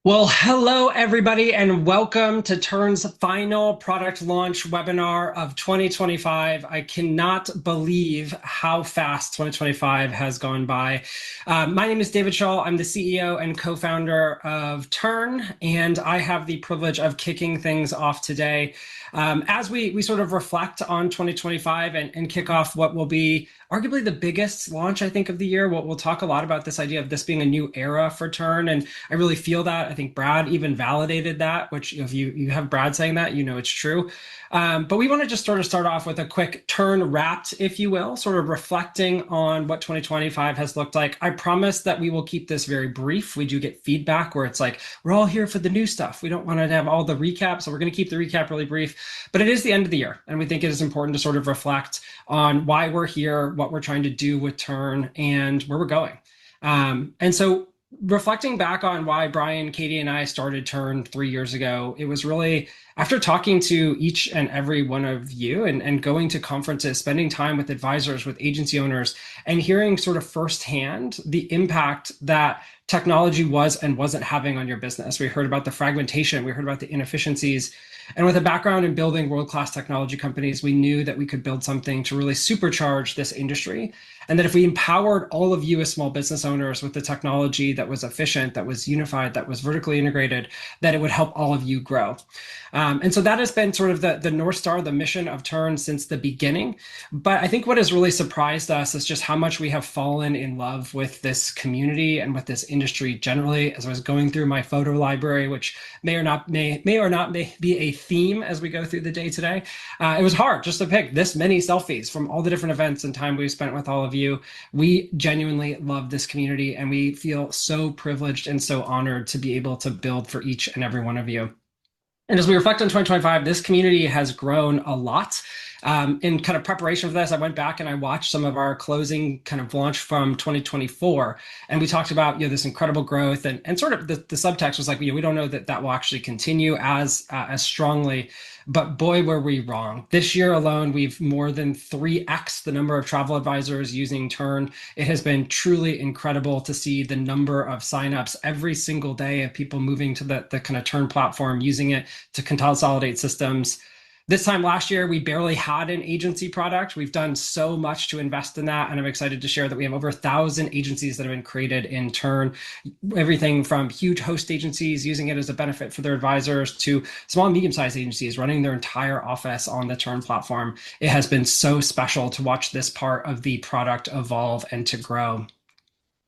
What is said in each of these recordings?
Well, hello everybody, and welcome to Tern's final product launch webinar of 2025. I cannot believe how fast 2025 has gone by. My name is David Shull. I'm the CEO and co-founder of Tern, and I have the privilege of kicking things off today as we sort of reflect on 2025 and kick off what will be arguably the biggest launch, I think, of the year. We'll talk a lot about this idea of this being a new era for Tern, and I really feel that. I think Brad even validated that, which if you have Brad saying that, you know it's true. But we want to just sort of start off with a quick Tern wrapped, if you will, sort of reflecting on what 2025 has looked like. I promise that we will keep this very brief. We do get feedback where it's like, we're all here for the new stuff. We don't want to have all the recap, so we're going to keep the recap really brief. But it is the end of the year, and we think it is important to sort of reflect on why we're here, what we're trying to do with Tern, and where we're going. And so reflecting back on why Brian, Katie, and I started Tern 3 years ago, it was really after talking to each and every one of you and going to conferences, spending time with advisors, with agency owners, and hearing sort of firsthand the impact that technology was and wasn't having on your business. We heard about the fragmentation, we heard about the inefficiencies. And with a background in building world-class technology companies, we knew that we could build something to really supercharge this industry. And that if we empowered all of you as small business owners with the technology that was efficient, that was unified, that was vertically integrated, that it would help all of you grow. And so that has been sort of the North Star, the mission of Tern since the beginning. But I think what has really surprised us is just how much we have fallen in love with this community and with this industry generally. As I was going through my photo library, which may or not be a theme as we go through the day today, it was hard just to pick this many selfies from all the different events and time we've spent with all of you. We genuinely love this community, and we feel so privileged and so honored to be able to build for each and every one of you. And as we reflect on 2025, this community has grown a lot. In kind of preparation for this, I went back and I watched some of our closing kind of launch from 2024, and we talked about this incredible growth, and sort of the subtext was like, we don't know that that will actually continue as strongly. But boy, were we wrong. This year alone, we've more than 3x the number of travel advisors using Tern. It has been truly incredible to see the number of signups every single day of people moving to the kind of Tern platform, using it to consolidate systems. This time last year, we barely had an agency product. We've done so much to invest in that, and I'm excited to share that we have over 1,000 agencies that have been created in Tern. Everything from huge host agencies using it as a benefit for their advisors to small and medium-sized agencies running their entire office on the Tern platform. It has been so special to watch this part of the product evolve and to grow.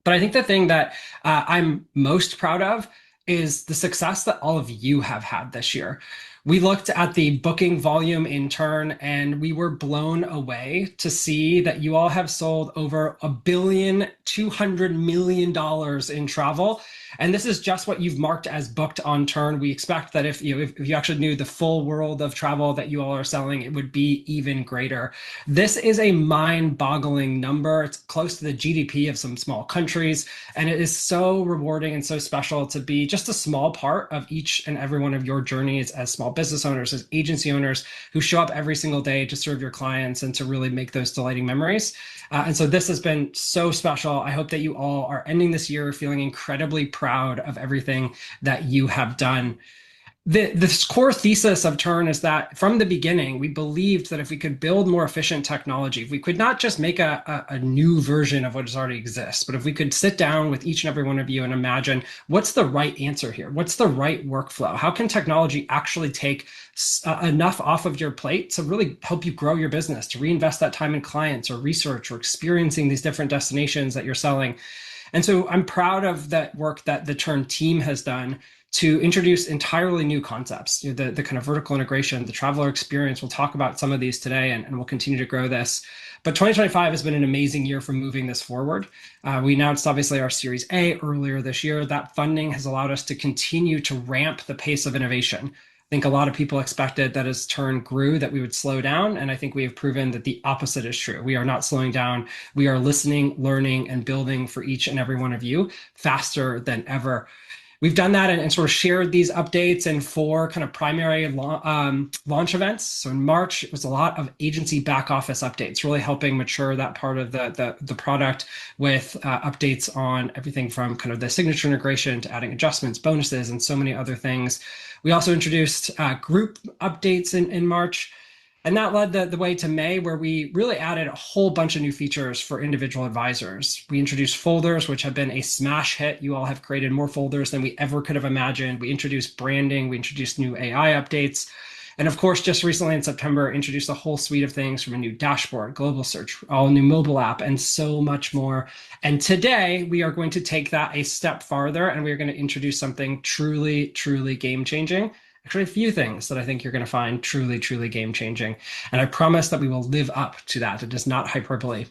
But I think the thing that I'm most proud of is the success that all of you have had this year. We looked at the booking volume in Tern, and we were blown away to see that you all have sold over $1,200,000,000 in travel. And this is just what you've marked as booked on Tern. We expect that if you actually knew the full world of travel that you all are selling, it would be even greater. This is a mind-boggling number. It's close to the GDP of some small countries, and it is so rewarding and so special to be just a small part of each and every one of your journeys as small business owners, as agency owners who show up every single day to serve your clients and to really make those delighting memories. And so this has been so special. I hope that you all are ending this year feeling incredibly proud of everything that you have done. This core thesis of Tern is that from the beginning, we believed that if we could build more efficient technology, if we could not just make a new version of what already exists, but if we could sit down with each and every one of you and imagine what's the right answer here? What's the right workflow? How can technology actually take enough off of your plate to really help you grow your business, to reinvest that time in clients or research or experiencing these different destinations that you're selling? And so I'm proud of that work that the Tern team has done to introduce entirely new concepts, the kind of vertical integration, the traveler experience. We'll talk about some of these today, and we'll continue to grow this. But 2025 has been an amazing year for moving this forward. We announced, obviously, our Series A earlier this year. That funding has allowed us to continue to ramp the pace of innovation. I think a lot of people expected that as Tern grew that we would slow down, and I think we have proven that the opposite is true. We are not slowing down. We are listening, learning, and building for each and every one of you faster than ever. we've done that and sort of shared these updates in four kind of primary launch events. So in March, it was a lot of agency back office updates, really helping mature that part of the product with updates on everything from kind of the signature integration to adding adjustments, bonuses, and so many other things. We also introduced group updates in March. And that led the way to May, where we really added a whole bunch of new features for individual advisors. We introduced folders, which have been a smash hit. You all have created more folders than we ever could have imagined. We introduced branding. We introduced new AI updates. And of course, just recently in September, introduced a whole suite of things from a new dashboard, global search, all new mobile app, and so much more. And today, we are going to take that a step farther, and we're going to introduce something truly, truly game-changing. Actually, a few things that I think you're going to find truly, truly game changing. And I promise that we will live up to that. It is not hyperbole.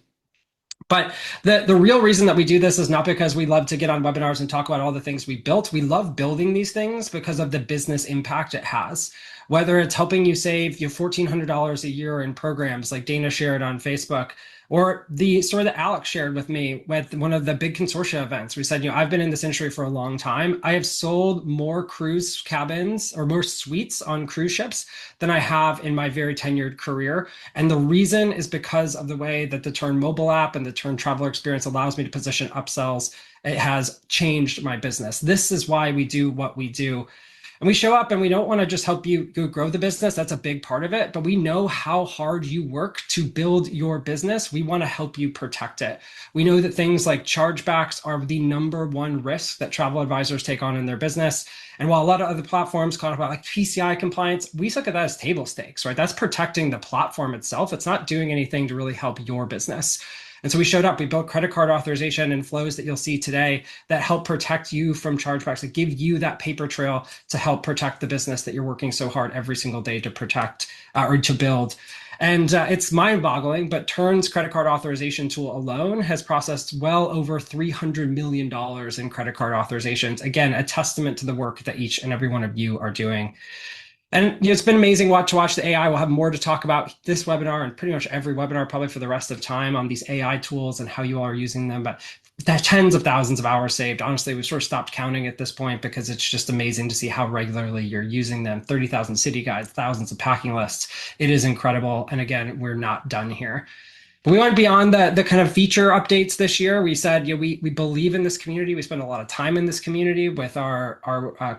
But the real reason that we do this is not because we love to get on webinars and talk about all the things we built. We love building these things because of the business impact it has. Whether it's helping you save $1,400 a year in programs like Dana shared on Facebook, or the story that Alex shared with me with one of the big consortia events. We said, I've been in this industry for a long time. I have sold more cruise cabins or more suites on cruise ships than I have in my very tenured career. And the reason is because of the way that the Tern mobile app and the Tern traveler experience allows me to position upsells. It has changed my business. This is why we do what we do. And we show up and we don't want to just help you grow the business. That's a big part of it. But we know how hard you work to build your business. We want to help you protect it. We know that things like chargebacks are the number one risk that travel advisors take on in their business. And while a lot of other platforms talk about like PCI compliance, we look at that as table stakes, right? That's protecting the platform itself. It's not doing anything to really help your business. And so we showed up, we built credit card authorization and flows that you'll see today that help protect you from chargebacks, that give you that paper trail to help protect the business that you're working so hard every single day to protect or to build. And it's mind-boggling, but Tern's credit card authorization tool alone has processed well over $300 million in credit card authorizations. Again, a testament to the work that each and every one of you are doing. And it's been amazing to watch the AI. We'll have more to talk about this webinar and pretty much every webinar probably for the rest of time on these AI tools and how you all are using them. But that tens of thousands of hours saved. Honestly, we've sort of stopped counting at this point because it's just amazing to see how regularly you're using them. 30,000 city guides, thousands of packing lists. It is incredible. And again, we're not done here. But we went beyond the kind of feature updates this year. We said, we believe in this community. We spend a lot of time in this community with our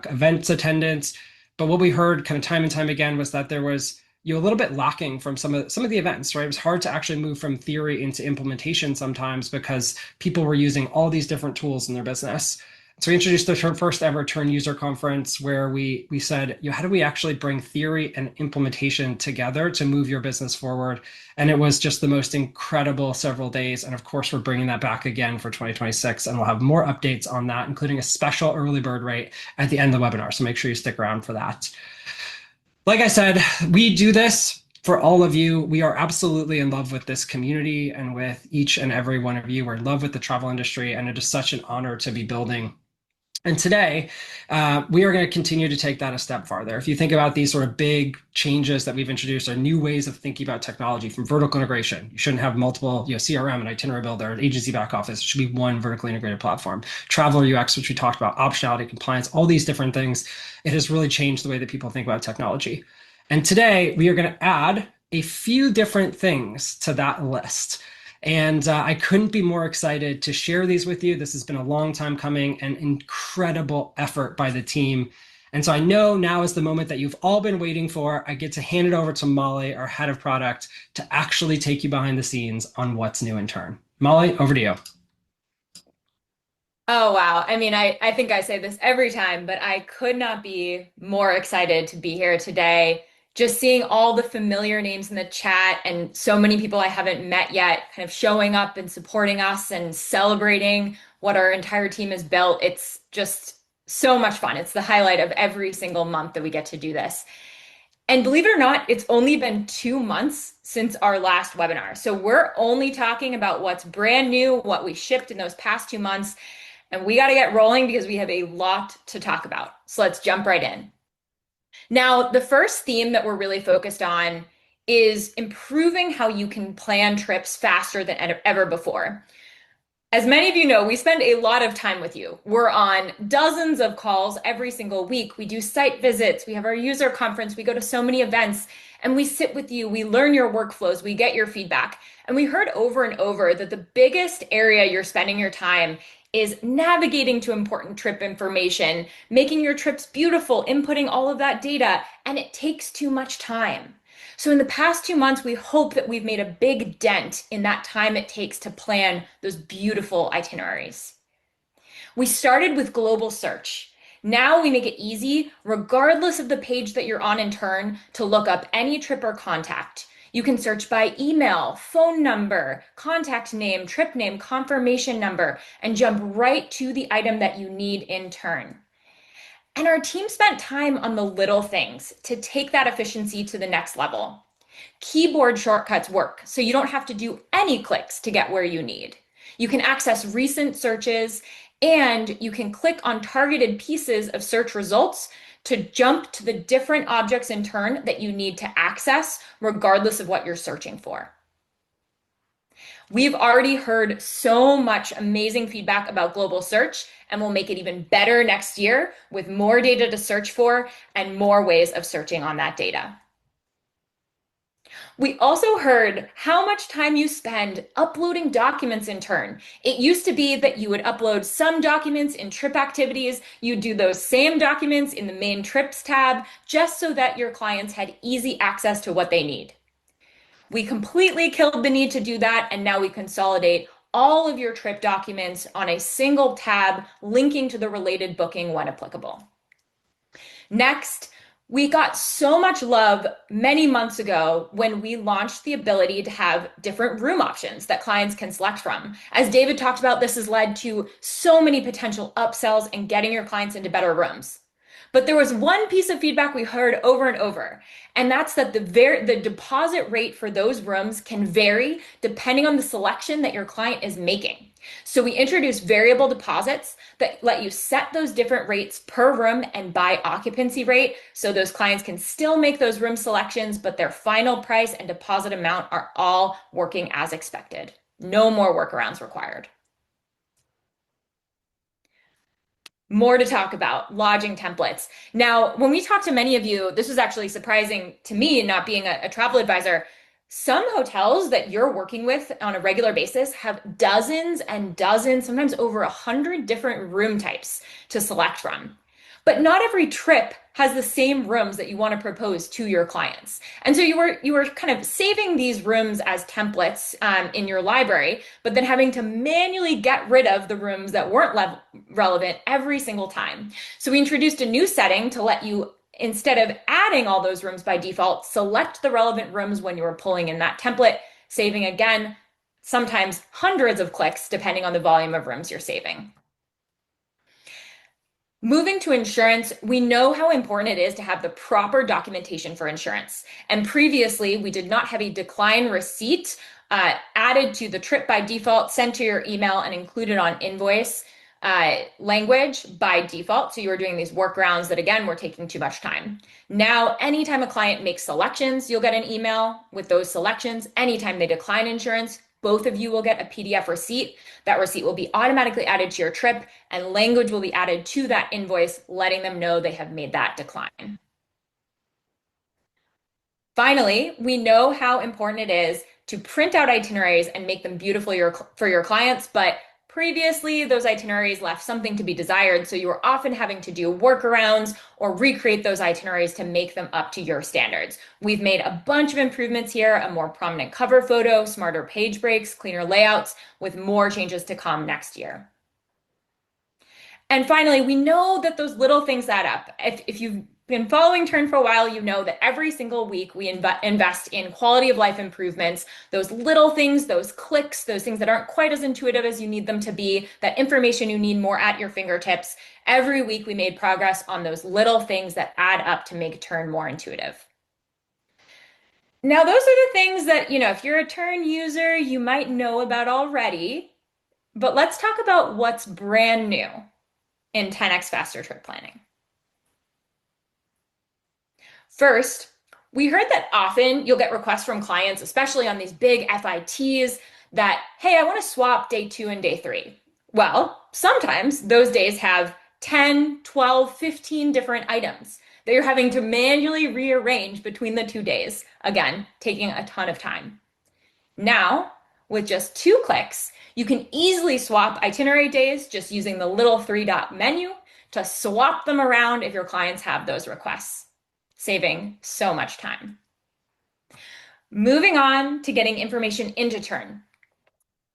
events attendance. But what we heard kind of time and time again was that there was a little bit lacking from some of the events, right? It was hard to actually move from theory into implementation sometimes because people were using all these different tools in their business. So we introduced the first ever Tern user conference where we said, how do we actually bring theory and implementation together to move your business forward? And it was just the most incredible several days. And of course, we're bringing that back again for 2026. And we'll have more updates on that, including a special early bird rate at the end of the webinar. So make sure you stick around for that. Like I said, we do this for all of you. We are absolutely in love with this community and with each and every one of you. We're in love with the travel industry, and it is such an honor to be building. And today, we are going to continue to take that a step farther. If you think about these sort of big changes that we've introduced, are new ways of thinking about technology, from vertical integration. You shouldn't have multiple, CRM and itinerary builder and agency back office. It should be one vertically integrated platform. Traveler UX, which we talked about, optionality, compliance, all these different things. It has really changed the way that people think about technology. And today, we are going to add a few different things to that list. And I couldn't be more excited to share these with you. This has been a long time coming, an incredible effort by the team. And so I know now is the moment that you've all been waiting for. I get to hand it over to Molly, our head of product, to actually take you behind the scenes on what's new in Tern. Molly, over to you. Oh, wow. I mean, I think I say this every time, but I could not be more excited to be here today. Just seeing all the familiar names in the chat and so many people I haven't met yet kind of showing up and supporting us and celebrating what our entire team has built. It's just so much fun. It's the highlight of every single month that we get to do this. And believe it or not, it's only been 2 months since our last webinar. So we're only talking about what's brand new, what we shipped in those past 2 months. And we got to get rolling because we have a lot to talk about. So let's jump right in. Now, the first theme that we're really focused on is improving how you can plan trips faster than ever before. As many of you know, we spend a lot of time with you. We're on dozens of calls every single week. We do site visits, we have our user conference, we go to so many events, and we sit with you, we learn your workflows, we get your feedback. And we heard over and over that the biggest area you're spending your time is navigating to important trip information, making your trips beautiful, inputting all of that data, and it takes too much time. So in the past 2 months, we hope that we've made a big dent in that time it takes to plan those beautiful itineraries. We started with global search. Now we make it easy, regardless of the page that you're on in Tern, to look up any trip or contact. You can search by email, phone number, contact name, trip name, confirmation number, and jump right to the item that you need in Tern. And our team spent time on the little things to take that efficiency to the next level. Keyboard shortcuts work, so you don't have to do any clicks to get where you need. You can access recent searches, and you can click on targeted pieces of search results to jump to the different objects in Tern that you need to access, regardless of what you're searching for. We've already heard so much amazing feedback about global search, and we'll make it even better next year with more data to search for and more ways of searching on that data. We also heard how much time you spend uploading documents in Tern. It used to be that you would upload some documents in trip activities, you'd do those same documents in the main trips tab, just so that your clients had easy access to what they need. We completely killed the need to do that, and now we consolidate all of your trip documents on a single tab, linking to the related booking when applicable. Next, we got so much love many months ago when we launched the ability to have different room options that clients can select from. As David talked about, this has led to so many potential upsells and getting your clients into better rooms. But there was one piece of feedback we heard over and over, and that's that the deposit rate for those rooms can vary depending on the selection that your client is making. So we introduced variable deposits that let you set those different rates per room and by occupancy rate, so those clients can still make those room selections, but their final price and deposit amount are all working as expected. No more workarounds required. More to talk about, lodging templates. Now, when we talked to many of you, this was actually surprising to me, not being a travel advisor. Some hotels that you're working with on a regular basis have dozens and dozens, sometimes over 100 different room types to select from. But not every trip has the same rooms that you want to propose to your clients. And so you were kind of saving these rooms as templates in your library, but then having to manually get rid of the rooms that weren't relevant every single time. So we introduced a new setting to let you, instead of adding all those rooms by default, select the relevant rooms when you were pulling in that template, saving again, sometimes hundreds of clicks depending on the volume of rooms you're saving. Moving to insurance, we know how important it is to have the proper documentation for insurance. And previously, we did not have a decline receipt added to the trip by default, sent to your email, and included on invoice language by default. So you were doing these workarounds that, again, were taking too much time. Now, anytime a client makes selections, you'll get an email with those selections. Anytime they decline insurance, both of you will get a PDF receipt. That receipt will be automatically added to your trip, and language will be added to that invoice, letting them know they have made that decline. Finally, we know how important it is to print out itineraries and make them beautiful for your clients, but previously those itineraries left something to be desired, so you were often having to do workarounds or recreate those itineraries to make them up to your standards. We've made a bunch of improvements here, a more prominent cover photo, smarter page breaks, cleaner layouts, with more changes to come next year. And finally, we know that those little things add up. If you've been following Tern for a while, you know that every single week we invest in quality of life improvements, those little things, those clicks, those things that aren't quite as intuitive as you need them to be, that information you need more at your fingertips. Every week we made progress on those little things that add up to make Tern more intuitive. Now, those are the things that, if you're a Tern user, you might know about already. But let's talk about what's brand new in 10x faster trip planning. First, we heard that often you'll get requests from clients, especially on these big FITs, that, hey, I want to swap day 2 and day 3. Well, sometimes those days have 10, 12, 15 different items that you're having to manually rearrange between the 2 days. Again, taking a ton of time. Now, with just 2 clicks, you can easily swap itinerary days just using the little 3-dot menu to swap them around if your clients have those requests, saving so much time. Moving on to getting information into Tern.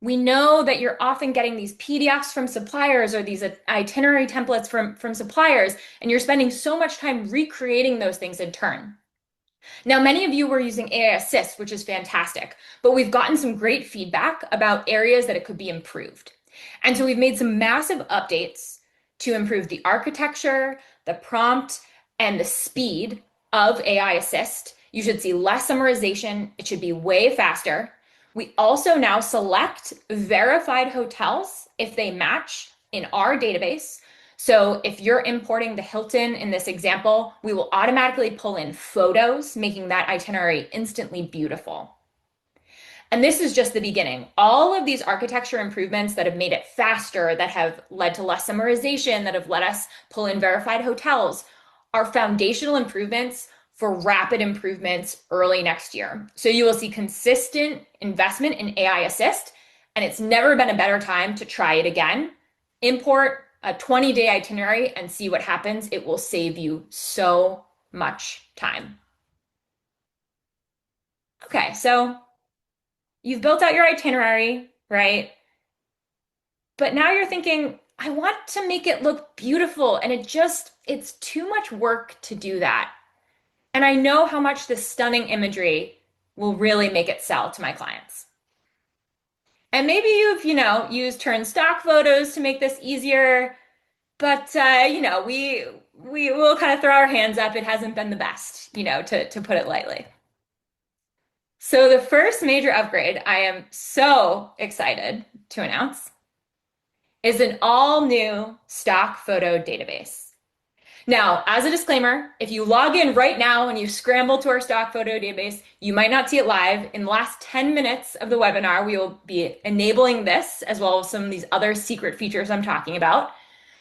We know that you're often getting these PDFs from suppliers or these itinerary templates from suppliers, and you're spending so much time recreating those things in Tern. Now, many of you were using AI Assist, which is fantastic, but we've gotten some great feedback about areas that it could be improved. And so we've made some massive updates to improve the architecture, the prompt, and the speed of AI Assist. You should see less summarization. It should be way faster. We also now select verified hotels if they match in our database. So if you're importing the Hilton in this example, we will automatically pull in photos, making that itinerary instantly beautiful. And this is just the beginning. All of these architecture improvements that have made it faster, that have led to less summarization, that have let us pull in verified hotels, are foundational improvements for rapid improvements early next year. So you will see consistent investment in AI Assist, and it's never been a better time to try it again. Import a 20-day itinerary and see what happens. It will save you so much time. Okay, so you've built out your itinerary, right? But now you're thinking, I want to make it look beautiful, and it's too much work to do that. And I know how much this stunning imagery will really make it sell to my clients. And maybe you've, used Tern stock photos to make this easier, but we will kind of throw our hands up. It hasn't been the best, to put it lightly. So the first major upgrade I am so excited to announce is an all new stock photo database. Now, as a disclaimer, if you log in right now and you scramble to our stock photo database, you might not see it live. In the last 10 minutes of the webinar, we will be enabling this as well as some of these other secret features I'm talking about.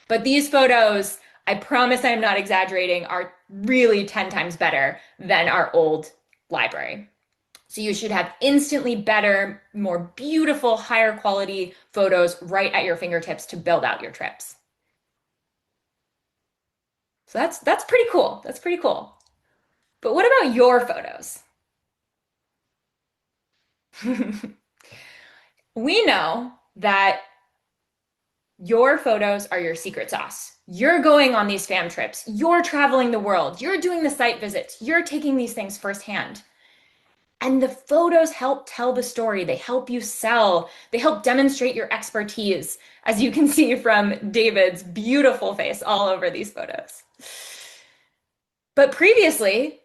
But these photos, I promise I'm not exaggerating, are really 10 times better than our old library. So you should have instantly better, more beautiful, higher quality photos right at your fingertips to build out your trips. So that's pretty cool. That's pretty cool. But what about your photos? We know that your photos are your secret sauce. You're going on these fam trips. You're traveling the world. You're doing the site visits. You're taking these things firsthand. And the photos help tell the story. They help you sell. They help demonstrate your expertise, as you can see from David's beautiful face all over these photos. But previously,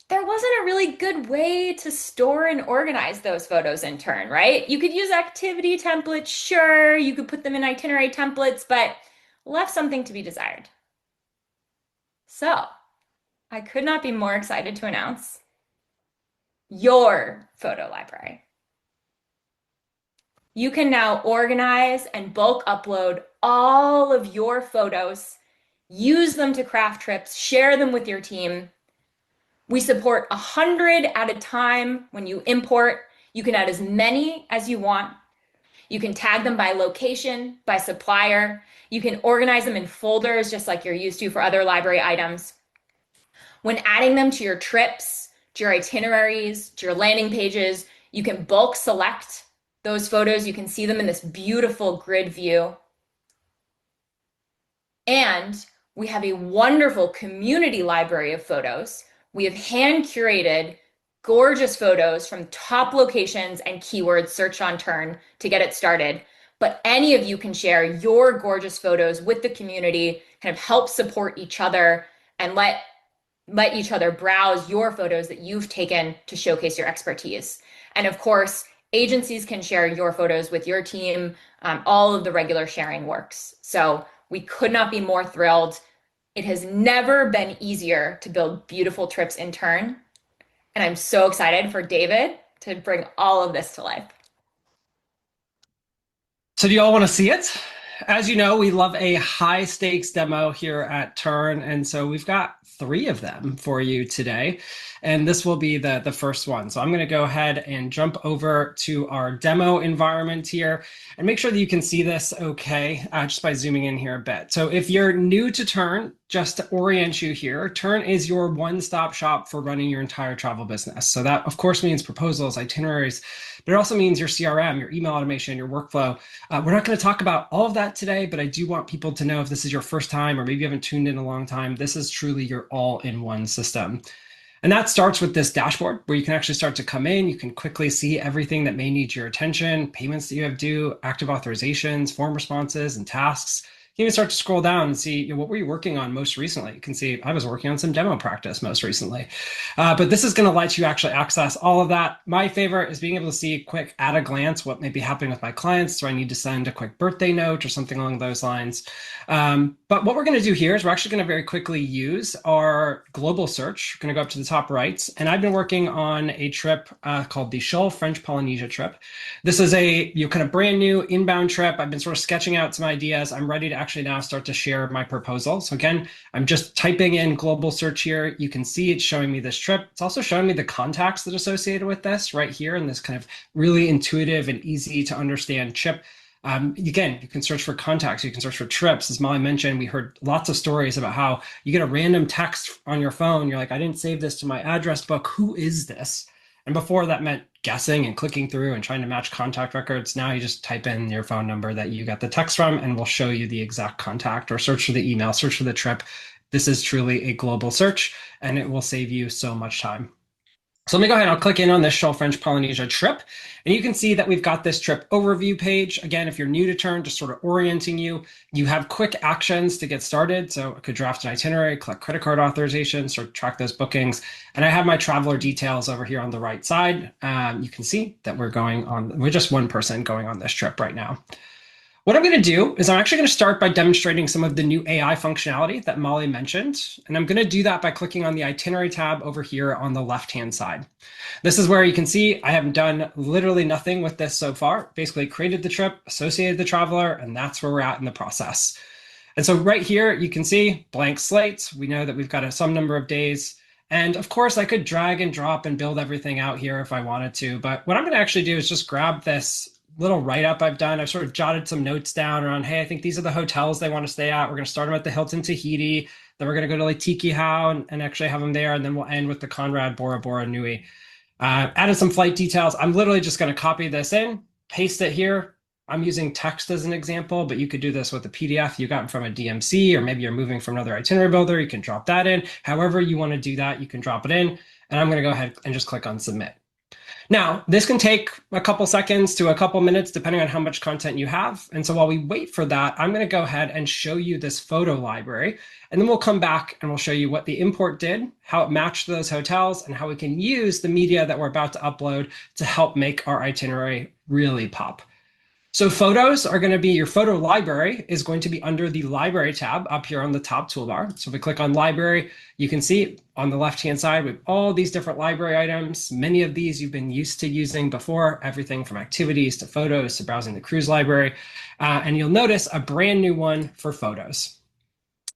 there wasn't a really good way to store and organize those photos in Tern, right? You could use activity templates, sure, you could put them in itinerary templates, but left something to be desired. So, I could not be more excited to announce your photo library. You can now organize and bulk upload all of your photos, use them to craft trips, share them with your team. We support 100 at a time when you import. You can add as many as you want. You can tag them by location, by supplier. You can organize them in folders just like you're used to for other library items. When adding them to your trips, to your itineraries, to your landing pages, you can bulk select those photos. You can see them in this beautiful grid view. And we have a wonderful community library of photos. We have hand curated gorgeous photos from top locations and keywords searched on Tern to get it started. But any of you can share your gorgeous photos with the community, kind of help support each other and let each other browse your photos that you've taken to showcase your expertise. And of course, agencies can share your photos with your team. All of the regular sharing works. So we could not be more thrilled. It has never been easier to build beautiful trips in Tern. And I'm so excited for David to bring all of this to life. So do you all want to see it? As you know, we love a high stakes demo here at Tern, and so we've got three of them for you today, and this will be the first one. So I'm going to go ahead and jump over to our demo environment here and make sure that you can see this okay, just by zooming in here a bit. So if you're new to Tern, just to orient you here, Tern is your one-stop shop for running your entire travel business. So that, of course, means proposals, itineraries, but it also means your CRM, your email automation, your workflow. We're not going to talk about all of that today, but I do want people to know if this is your first time or maybe you haven't tuned in a long time, this is truly your all-in-one system. And that starts with this dashboard where you can actually start to come in. You can quickly see everything that may need your attention, payments that you have due, active authorizations, form responses, and tasks. You can even start to scroll down and see, what were you working on most recently? You can see I was working on some demo practice most recently. But this is going to let you actually access all of that. My favorite is being able to see quick at a glance what may be happening with my clients. Do I need to send a quick birthday note or something along those lines? But what we're going to do here is we're actually going to very quickly use our global search. We're going to go up to the top right. And I've been working on a trip called the Shull French Polynesia trip. This is a kind of brand new inbound trip. I've been sort of sketching out some ideas. I'm ready to actually now start to share my proposal. So again, I'm just typing in global search here. You can see it's showing me this trip. It's also showing me the contacts that are associated with this right here in this kind of really intuitive and easy to understand chip. Again, you can search for contacts, you can search for trips. As Molly mentioned, we heard lots of stories about how you get a random text on your phone. You're like, I didn't save this to my address book. Who is this? And before that meant guessing and clicking through and trying to match contact records. Now you just type in your phone number that you got the text from and we'll show you the exact contact, or search for the email, search for the trip. This is truly a global search and it will save you so much time. So let me go ahead and I'll click in on this Shull French Polynesia trip. And you can see that we've got this trip overview page. Again, if you're new to Tern, just sort of orienting you, you have quick actions to get started. So I could draft an itinerary, collect credit card authorizations, sort of track those bookings. And I have my traveler details over here on the right side. You can see that we're just one person going on this trip right now. What I'm going to do is I'm actually going to start by demonstrating some of the new AI functionality that Molly mentioned. And I'm going to do that by clicking on the itinerary tab over here on the left-hand side. This is where you can see I have done literally nothing with this so far. Basically created the trip, associated the traveler, and that's where we're at in the process. And so right here, you can see blank slate. We know that we've got some number of days. And of course, I could drag and drop and build everything out here if I wanted to. But what I'm going to actually do is just grab this little write-up I've done. I've sort of jotted some notes down around, hey, I think these are the hotels they want to stay at. We're going to start them at the Hilton Tahiti. Then we're going to go to like Tiki How and actually have them there. And then we'll end with the Conrad Bora Bora Nui. Added some flight details. I'm literally just going to copy this in, paste it here. I'm using text as an example, but you could do this with a PDF you got from a DMC, or maybe you're moving from another itinerary builder. You can drop that in. However you want to do that, you can drop it in. And I'm going to go ahead and just click on submit. Now, this can take a couple seconds to a couple minutes, depending on how much content you have. And so while we wait for that, I'm going to go ahead and show you this photo library. And then we'll come back and we'll show you what the import did, how it matched those hotels, and how we can use the media that we're about to upload to help make our itinerary really pop. So photos are going to be, your photo library is going to be under the library tab up here on the top toolbar. So if we click on library, you can see on the left-hand side, we have all these different library items. Many of these you've been used to using before, everything from activities to photos to browsing the cruise library. And you'll notice a brand new one for photos.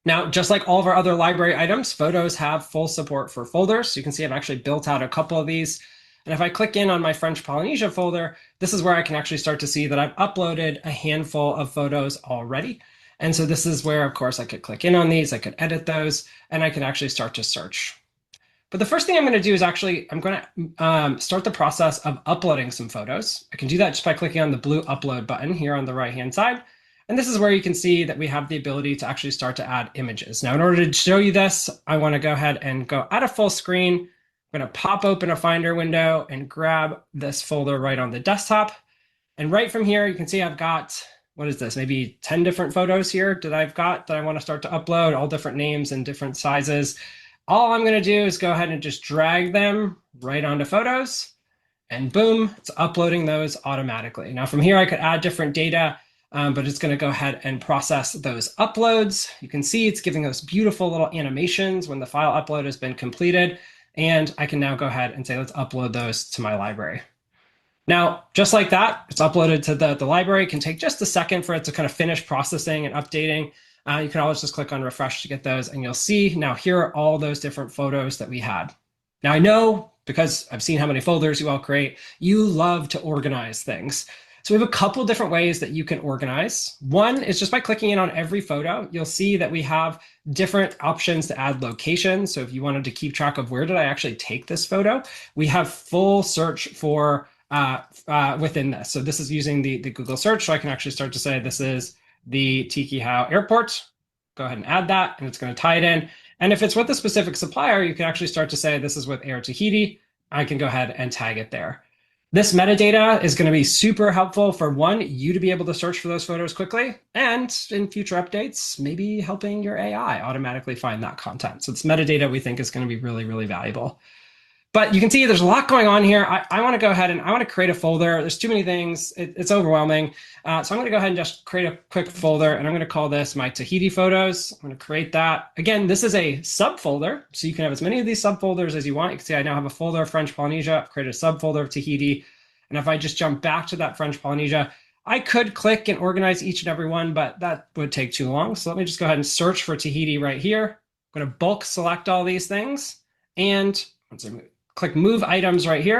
Now, just like all of our other library items, photos have full support for folders. So you can see I've actually built out a couple of these. And if I click in on my French Polynesia folder, this is where I can actually start to see that I've uploaded a handful of photos already. And so this is where, of course, I could click in on these, I could edit those, and I could actually start to search. But the first thing I'm going to do is I'm going to start the process of uploading some photos. I can do that just by clicking on the blue upload button here on the right-hand side. And this is where you can see that we have the ability to actually start to add images. Now, in order to show you this, I want to go ahead and go out of full screen. I'm going to pop open a Finder window and grab this folder right on the desktop. And right from here, you can see I've got, what is this, maybe 10 different photos here that I've got that I want to start to upload, all different names and different sizes. All I'm going to do is go ahead and just drag them right onto photos. And boom, it's uploading those automatically. Now from here, I could add different data, but it's going to go ahead and process those uploads. You can see it's giving us beautiful little animations when the file upload has been completed. And I can now go ahead and say, let's upload those to my library. Now, just like that, it's uploaded to the library. It can take just a second for it to kind of finish processing and updating. You can always just click on refresh to get those, and you'll see now here are all those different photos that we had. Now I know, because I've seen how many folders you all create, you love to organize things. So we have a couple different ways that you can organize. One is just by clicking in on every photo. You'll see that we have different options to add locations. So if you wanted to keep track of where did I actually take this photo, we have full search for within this. So this is using the Google search. So I can actually start to say this is the Tiki Hao Airport. Go ahead and add that, and it's going to tie it in. And if it's with a specific supplier, you can actually start to say this is with Air Tahiti. I can go ahead and tag it there. This metadata is going to be super helpful for one, you to be able to search for those photos quickly, and in future updates, maybe helping your AI automatically find that content. So this metadata we think is going to be really, really valuable. But you can see there's a lot going on here. I want to go ahead and I want to create a folder. There's too many things. It's overwhelming. So I'm going to go ahead and just create a quick folder, and I'm going to call this my Tahiti photos. I'm going to create that. Again, this is a subfolder, so you can have as many of these subfolders as you want. You can see I now have a folder of French Polynesia. I've created a subfolder of Tahiti. And if I just jump back to that French Polynesia, I could click and organize each and every one, but that would take too long. So let me just go ahead and search for Tahiti right here. I'm going to bulk select all these things. And once I click move items right here,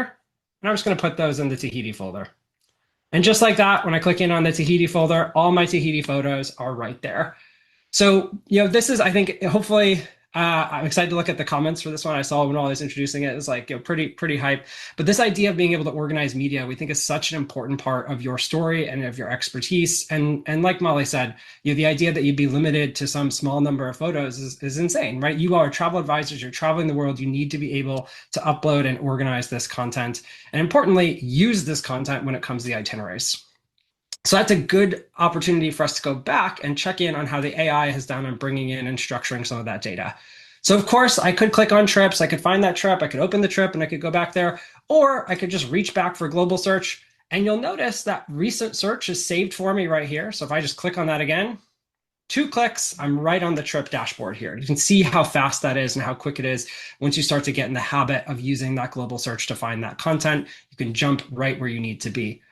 and I'm just going to put those in the Tahiti folder. And just like that, when I click in on the Tahiti folder, all my Tahiti photos are right there. So, this is, I think, hopefully, I'm excited to look at the comments for this one. I saw when I was introducing it, it's like, pretty hype. But this idea of being able to organize media, we think is such an important part of your story and of your expertise. And like Molly said, the idea that you'd be limited to some small number of photos is insane, right? You are travel advisors, you're traveling the world. You need to be able to upload and organize this content. And importantly, use this content when it comes to the itineraries. So that's a good opportunity for us to go back and check in on how the AI has done on bringing in and structuring some of that data. So of course, I could click on trips, I could find that trip, I could open the trip, and I could go back there, or I could just reach back for global search. And you'll notice that recent search is saved for me right here. So if I just click on that again, 2 clicks, I'm right on the trip dashboard here. You can see how fast that is and how quick it is. Once you start to get in the habit of using that global search to find that content, you can jump right where you need to be.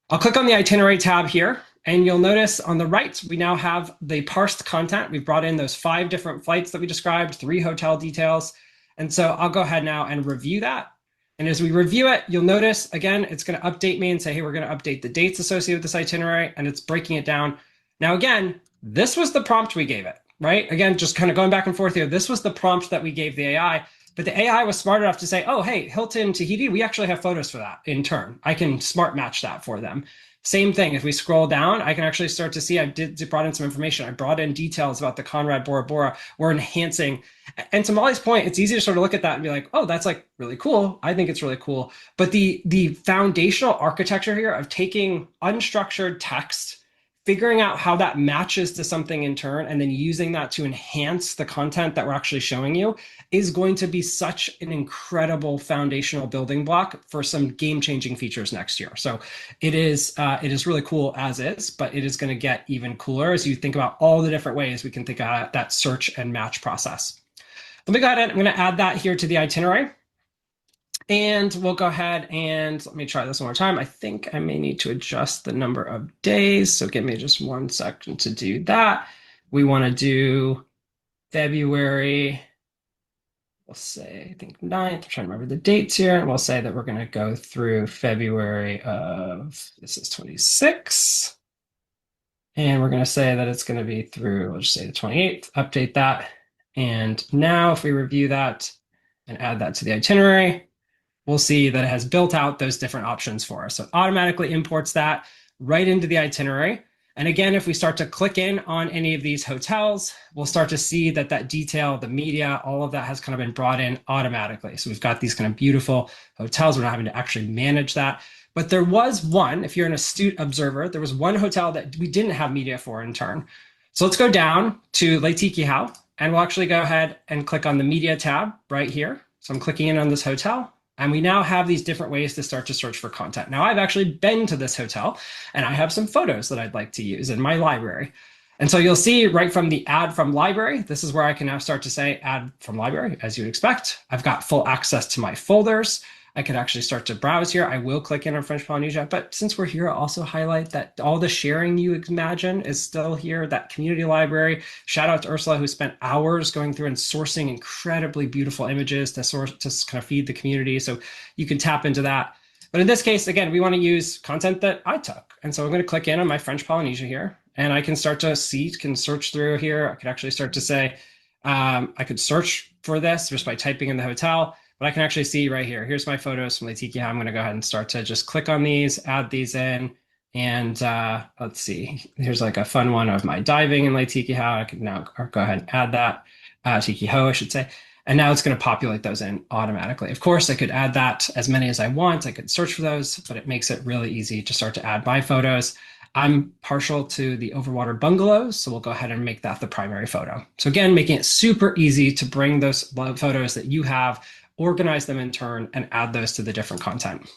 I'll click on the itinerary tab here, and you'll notice on the right, we now have the parsed content. We've brought in those 5 different flights that we described, 3 hotel details. And so I'll go ahead now and review that. And as we review it, you'll notice, again, it's going to update me and say, hey, we're going to update the dates associated with this itinerary, and it's breaking it down. Now, again, this was the prompt we gave it, right? Again, just kind of going back and forth here. This was the prompt that we gave the AI. But the AI was smart enough to say, oh, hey, Hilton Tahiti, we actually have photos for that in Tern. I can smart match that for them. Same thing, if we scroll down, I can actually start to see I brought in some information. I brought in details about the Conrad Bora Bora. We're enhancing. And to Molly's point, it's easy to sort of look at that and be like, oh, that's like really cool. I think it's really cool. But the foundational architecture here of taking unstructured text, figuring out how that matches to something in Tern, and then using that to enhance the content that we're actually showing you is going to be such an incredible foundational building block for some game-changing features next year. So it is really cool as is, but it is going to get even cooler as you think about all the different ways we can think about that search and match process. Let me go ahead and I'm going to add that here to the itinerary. And we'll go ahead and let me try this one more time. I think I may need to adjust the number of days. So give me just 1 second to do that. We want to do February, we'll say, I think 9th. I'm trying to remember the dates here. And we'll say that we're going to go through February of, this is 26. And we're going to say that it's going to be through, we'll just say the 28th, update that. And now if we review that and add that to the itinerary, we'll see that it has built out those different options for us. So it automatically imports that right into the itinerary. And again, if we start to click in on any of these hotels, we'll start to see that that detail, the media, all of that has kind of been brought in automatically. So we've got these kind of beautiful hotels. We're not having to actually manage that. But there was one, if you're an astute observer, there was one hotel that we didn't have media for in Tern. So let's go down to Lake Tiki Hao, and we'll actually go ahead and click on the media tab right here. So I'm clicking in on this hotel. And we now have these different ways to start to search for content. Now, I've actually been to this hotel, and I have some photos that I'd like to use in my library. And so you'll see right from the add from library, this is where I can now start to say add from library, as you'd expect. I've got full access to my folders. I could actually start to browse here. I will click in on French Polynesia, but since we're here, I'll also highlight that all the sharing you imagine is still here, that community library. Shout out to Ursula, who spent hours going through and sourcing incredibly beautiful images to source to kind of feed the community. So you can tap into that. But in this case, again, we want to use content that I took. And so I'm going to click in on my French Polynesia here, and I can start to see, can search through here. I could actually start to say, I could search for this just by typing in the hotel, but I can actually see right here. Here's my photos from Lake. I'm going to go ahead and start to just click on these, add these in. And let's see, here's like a fun one of my diving in Lake Tiki How. I can now go ahead and add that, Tiki Ho, I should say. And now it's going to populate those in automatically. Of course, I could add that as many as I want. I could search for those, but it makes it really easy to start to add my photos. I'm partial to the overwater bungalows, so we'll go ahead and make that the primary photo. So again, making it super easy to bring those photos that you have, organize them in Tern, and add those to the different content.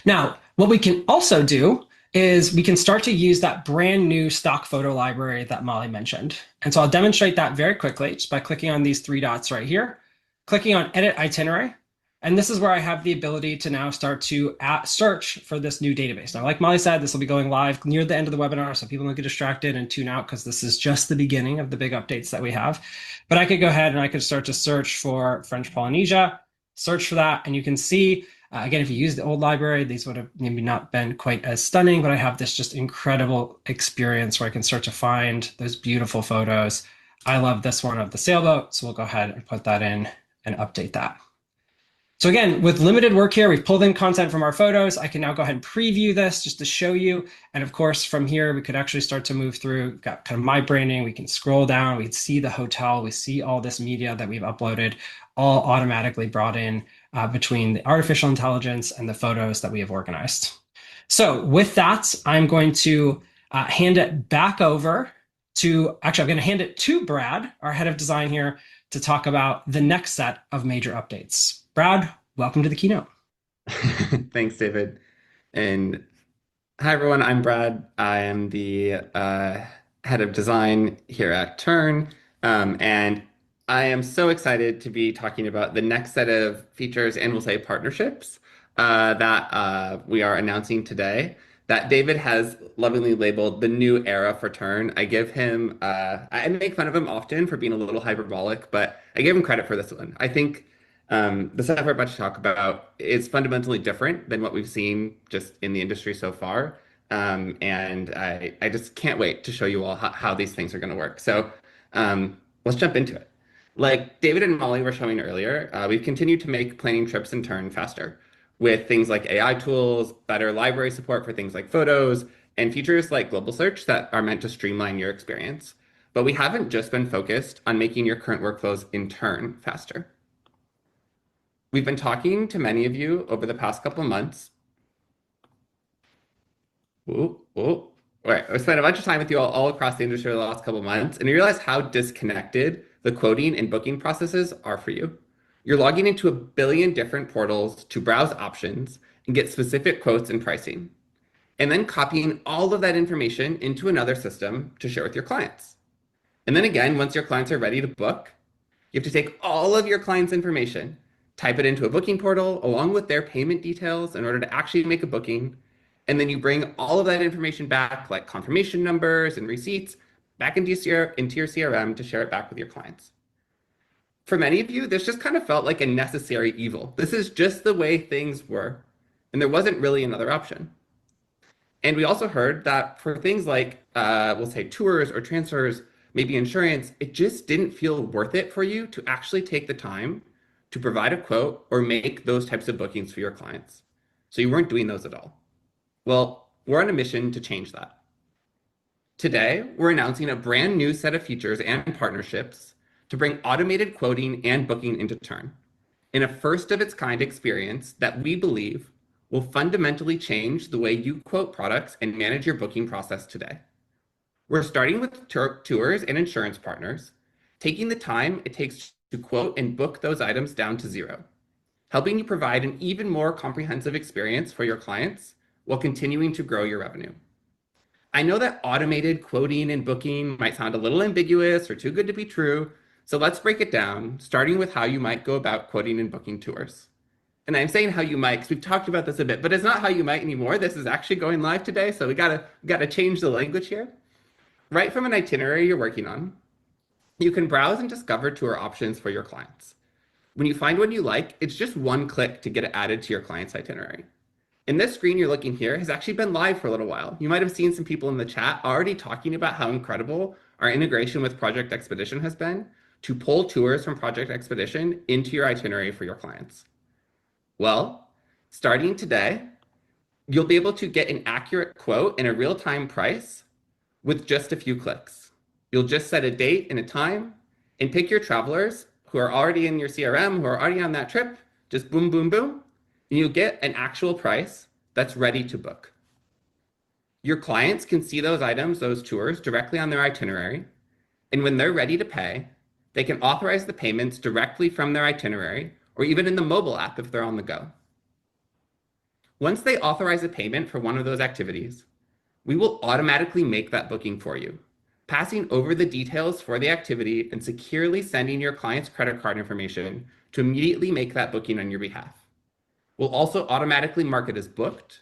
Now, what we can also do is we can start to use that brand new stock photo library that Molly mentioned. And so I'll demonstrate that very quickly just by clicking on these three dots right here, clicking on Edit Itinerary. And this is where I have the ability to now start to search for this new database. Now, like Molly said, this will be going live near the end of the webinar, so people don't get distracted and tune out because this is just the beginning of the big updates that we have. But I could go ahead and I could start to search for French Polynesia, search for that, and you can see again, if you use the old library, these would have maybe not been quite as stunning, but I have this just incredible experience where I can start to find those beautiful photos. I love this one of the sailboat, so we'll go ahead and put that in and update that. So again, with limited work here, we've pulled in content from our photos. I can now go ahead and preview this just to show you. And of course, from here, we could actually start to move through. We've got kind of my branding. We can scroll down. We can see the hotel. We see all this media that we've uploaded, all automatically brought in between the artificial intelligence and the photos that we have organized. So with that, I'm going to hand it back over to, actually, I'm going to hand it to Brad, our head of design here, to talk about the next set of major updates. Brad, welcome to the keynote. Thanks, David. And hi, everyone. I'm Brad. I am the head of design here at Tern. And I am so excited to be talking about the next set of features and we'll say partnerships that we are announcing today that David has lovingly labeled the new era for Tern. I give him, I make fun of him often for being a little hyperbolic, but I give him credit for this one. I think the stuff we're about to talk about is fundamentally different than what we've seen just in the industry so far. And I just can't wait to show you all how these things are going to work. So let's jump into it. Like David and Molly were showing earlier, we've continued to make planning trips in Tern faster with things like AI tools, better library support for things like photos, and features like global search that are meant to streamline your experience. But we haven't just been focused on making your current workflows in Tern faster. We've been talking to many of you over the past couple of months. All right, I spent a bunch of time with you all across the industry the last couple of months, and you realize how disconnected the quoting and booking processes are for you. You're logging into a billion different portals to browse options and get specific quotes and pricing, and then copying all of that information into another system to share with your clients. And then again, once your clients are ready to book, you have to take all of your clients' information, type it into a booking portal along with their payment details in order to actually make a booking. And then you bring all of that information back, like confirmation numbers and receipts, back into your CRM to share it back with your clients. For many of you, this just kind of felt like a necessary evil. This is just the way things were, and there wasn't really another option. And we also heard that for things like, we'll say tours or transfers, maybe insurance, it just didn't feel worth it for you to actually take the time to provide a quote or make those types of bookings for your clients. So you weren't doing those at all. Well, we're on a mission to change that. Today, we're announcing a brand new set of features and partnerships to bring automated quoting and booking into Tern in a first of its kind experience that we believe will fundamentally change the way you quote products and manage your booking process today. We're starting with tours and insurance partners, taking the time it takes to quote and book those items down to zero, helping you provide an even more comprehensive experience for your clients while continuing to grow your revenue. I know that automated quoting and booking might sound a little ambiguous or too good to be true, so let's break it down, starting with how you might go about quoting and booking tours. And I'm saying how you might because we've talked about this a bit, but it's not how you might anymore. This is actually going live today, so we gotta change the language here. Right from an itinerary you're working on, you can browse and discover tour options for your clients. When you find one you like, it's just one click to get it added to your client's itinerary. And this screen you're looking here has actually been live for a little while. You might have seen some people in the chat already talking about how incredible our integration with Project Expedition has been to pull tours from Project Expedition into your itinerary for your clients. Well, starting today, you'll be able to get an accurate quote and a real-time price with just a few clicks. You'll just set a date and a time and pick your travelers who are already in your CRM, who are already on that trip, just boom, boom, boom, and you'll get an actual price that's ready to book. Your clients can see those items, those tours, directly on their itinerary, and when they're ready to pay, they can authorize the payments directly from their itinerary or even in the mobile app if they're on the go. Once they authorize a payment for one of those activities, we will automatically make that booking for you, passing over the details for the activity and securely sending your client's credit card information to immediately make that booking on your behalf. We'll also automatically mark it as booked,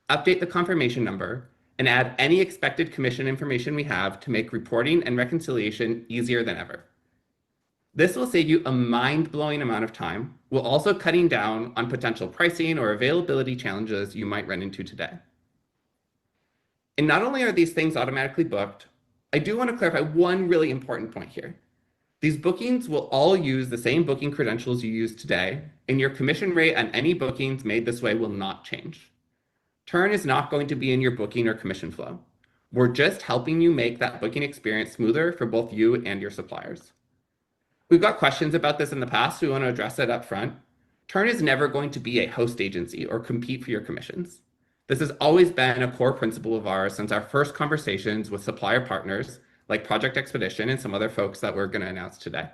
update the confirmation number, and add any expected commission information we have to make reporting and reconciliation easier than ever. This will save you a mind-blowing amount of time, while also cutting down on potential pricing or availability challenges you might run into today. And not only are these things automatically booked, I do want to clarify one really important point here. These bookings will all use the same booking credentials you use today, and your commission rate on any bookings made this way will not change. Tern is not going to be in your booking or commission flow. We're just helping you make that booking experience smoother for both you and your suppliers. We've got questions about this in the past, so we want to address it up front. Tern is never going to be a host agency or compete for your commissions. This has always been a core principle of ours since our first conversations with supplier partners like Project Expedition and some other folks that we're going to announce today.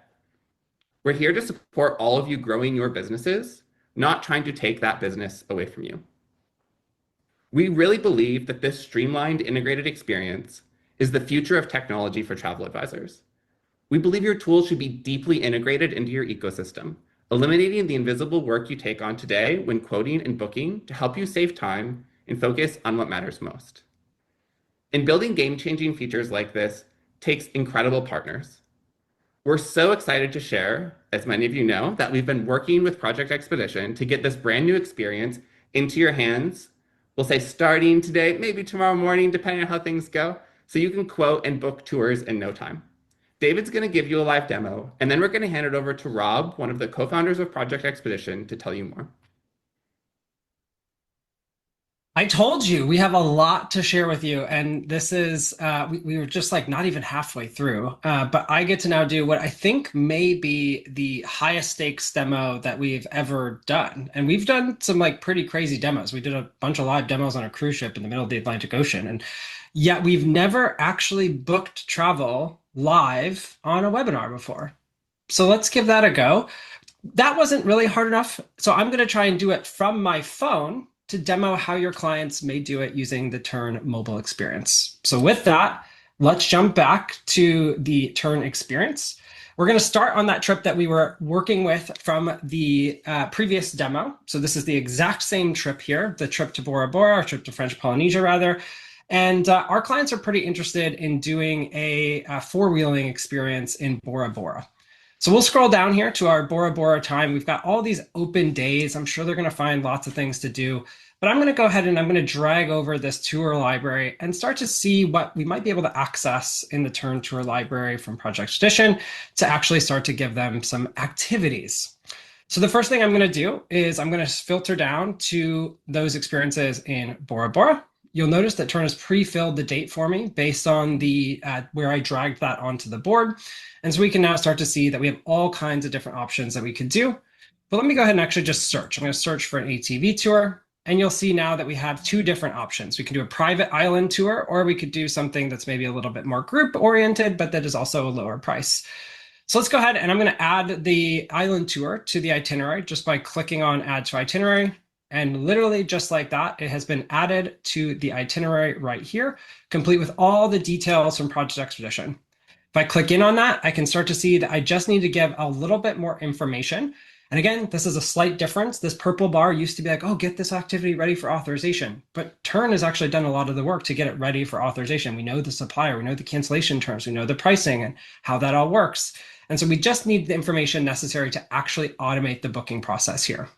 We're here to support all of you growing your businesses, not trying to take that business away from you. We really believe that this streamlined, integrated experience is the future of technology for travel advisors. We believe your tools should be deeply integrated into your ecosystem, eliminating the invisible work you take on today when quoting and booking to help you save time and focus on what matters most. And building game-changing features like this takes incredible partners. We're so excited to share, as many of you know, that we've been working with Project Expedition to get this brand new experience into your hands. We'll say starting today, maybe tomorrow morning, depending on how things go, so you can quote and book tours in no time. David's going to give you a live demo, and then we're going to hand it over to Rob, one of the co-founders of Project Expedition, to tell you more. I told you we have a lot to share with you, and this is we were just like not even halfway through, but I get to now do what I think may be the highest stakes demo that we've ever done. And we've done some like pretty crazy demos. We did a bunch of live demos on a cruise ship in the middle of the Atlantic Ocean, and yet we've never actually booked travel live on a webinar before. So let's give that a go. That wasn't really hard enough, so I'm going to try and do it from my phone to demo how your clients may do it using the Tern mobile experience. So with that, let's jump back to the Tern experience. We're going to start on that trip that we were working with from the previous demo. So this is the exact same trip here, the trip to Bora Bora, or trip to French Polynesia rather. And our clients are pretty interested in doing a four-wheeling experience in Bora Bora. So we'll scroll down here to our Bora Bora time. We've got all these open days. I'm sure they're going to find lots of things to do, but I'm going to go ahead and I'm going to drag over this tour library and start to see what we might be able to access in the Tern tour library from Project Expedition to actually start to give them some activities. So the first thing I'm going to do is I'm going to filter down to those experiences in Bora Bora. You'll notice that Tern has pre-filled the date for me based on the where I dragged that onto the board. And so we can now start to see that we have all kinds of different options that we could do. But let me go ahead and actually just search. I'm going to search for an ATV tour. And you'll see now that we have two different options. We can do a private island tour, or we could do something that's maybe a little bit more group oriented, but that is also a lower price. So let's go ahead and I'm going to add the island tour to the itinerary just by clicking on add to itinerary. And literally just like that, it has been added to the itinerary right here, complete with all the details from Project Expedition. If I click in on that, I can start to see that I just need to give a little bit more information. And again, this is a slight difference. This purple bar used to be like, oh, get this activity ready for authorization. But Tern has actually done a lot of the work to get it ready for authorization. We know the supplier, we know the cancellation terms, we know the pricing and how that all works. And so we just need the information necessary to actually automate the booking process here.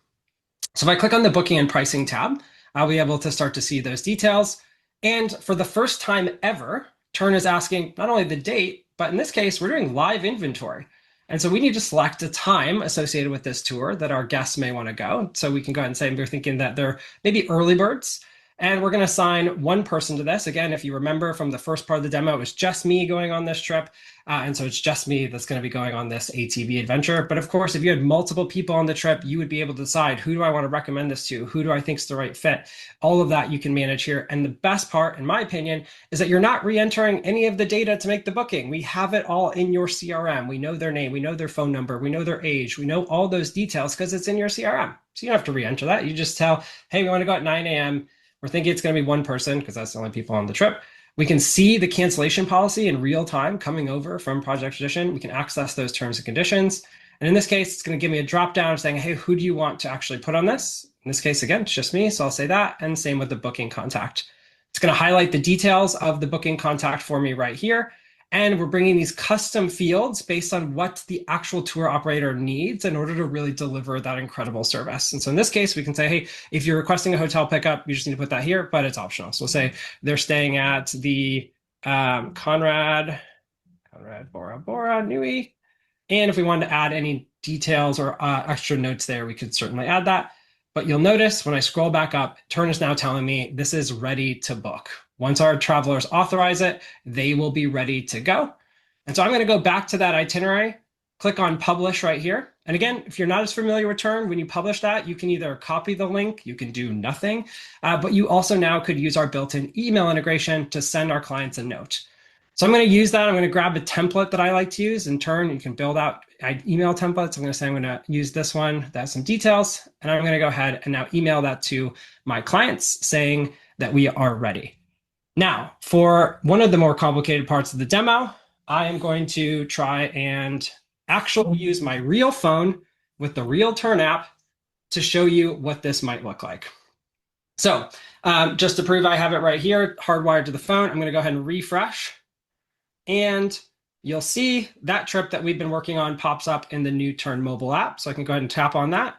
So if I click on the booking and pricing tab, I'll be able to start to see those details. And for the first time ever, Tern is asking not only the date, but in this case, we're doing live inventory. And so we need to select a time associated with this tour that our guests may want to go. So we can go ahead and say we're thinking that they're maybe early birds. And we're going to assign one person to this. Again, if you remember from the first part of the demo, it was just me going on this trip. And so it's just me that's going to be going on this ATV adventure. But of course, if you had multiple people on the trip, you would be able to decide, who do I want to recommend this to? Who do I think is the right fit? All of that you can manage here. And the best part, in my opinion, is that you're not re-entering any of the data to make the booking. We have it all in your CRM. We know their name, we know their phone number, we know their age, we know all those details because it's in your CRM. So you don't have to re-enter that. You just tell, hey, we want to go at 9 a.m. We're thinking it's going to be one person because that's the only people on the trip. We can see the cancellation policy in real time coming over from Project Expedition. We can access those terms and conditions. And in this case, it's going to give me a drop down saying, hey, who do you want to actually put on this? In this case, again, it's just me. So I'll say that. And same with the booking contact. It's going to highlight the details of the booking contact for me right here. And we're bringing these custom fields based on what the actual tour operator needs in order to really deliver that incredible service. And so in this case, we can say, hey, if you're requesting a hotel pickup, you just need to put that here, but it's optional. So we'll say they're staying at the Conrad Bora Bora Nui. And if we wanted to add any details or extra notes there, we could certainly add that. But you'll notice when I scroll back up, Tern is now telling me this is ready to book. Once our travelers authorize it, they will be ready to go. And so I'm going to go back to that itinerary, click on publish right here. And again, if you're not as familiar with Tern, when you publish that, you can either copy the link, you can do nothing, but you also now could use our built-in email integration to send our clients a note. So I'm going to use that. I'm going to grab a template that I like to use. In Tern, you can build out email templates. I'm going to say I'm going to use this one that has some details. And I'm going to go ahead and now email that to my clients saying that we are ready. Now, for one of the more complicated parts of the demo, I am going to try and actually use my real phone with the real Tern app to show you what this might look like. So just to prove I have it right here, hardwired to the phone, I'm going to go ahead and refresh. And you'll see that trip that we've been working on pops up in the new Tern mobile app. So I can go ahead and tap on that.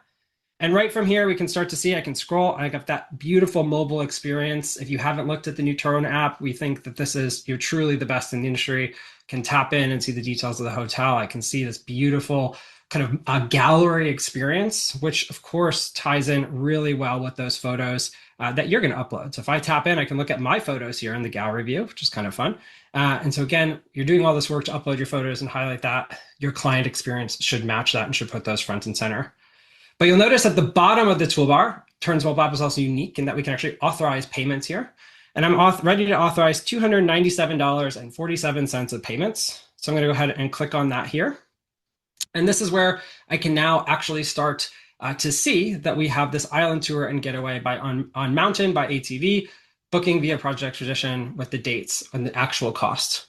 And right from here, we can start to see, I can scroll. I got that beautiful mobile experience. If you haven't looked at the new Tern app, we think that this is truly the best in the industry. Can tap in and see the details of the hotel. I can see this beautiful kind of a gallery experience, which of course ties in really well with those photos that you're going to upload. So if I tap in, I can look at my photos here in the gallery view, which is kind of fun. And so again, you're doing all this work to upload your photos and highlight that. Your client experience should match that and should put those front and center. But you'll notice at the bottom of the toolbar, Tern's mobile app is also unique in that we can actually authorize payments here. And I'm ready to authorize $297.47 of payments. So I'm going to go ahead and click on that here. And this is where I can now actually start to see that we have this island tour and getaway on mountain by ATV, booking via Project Expedition with the dates and the actual cost.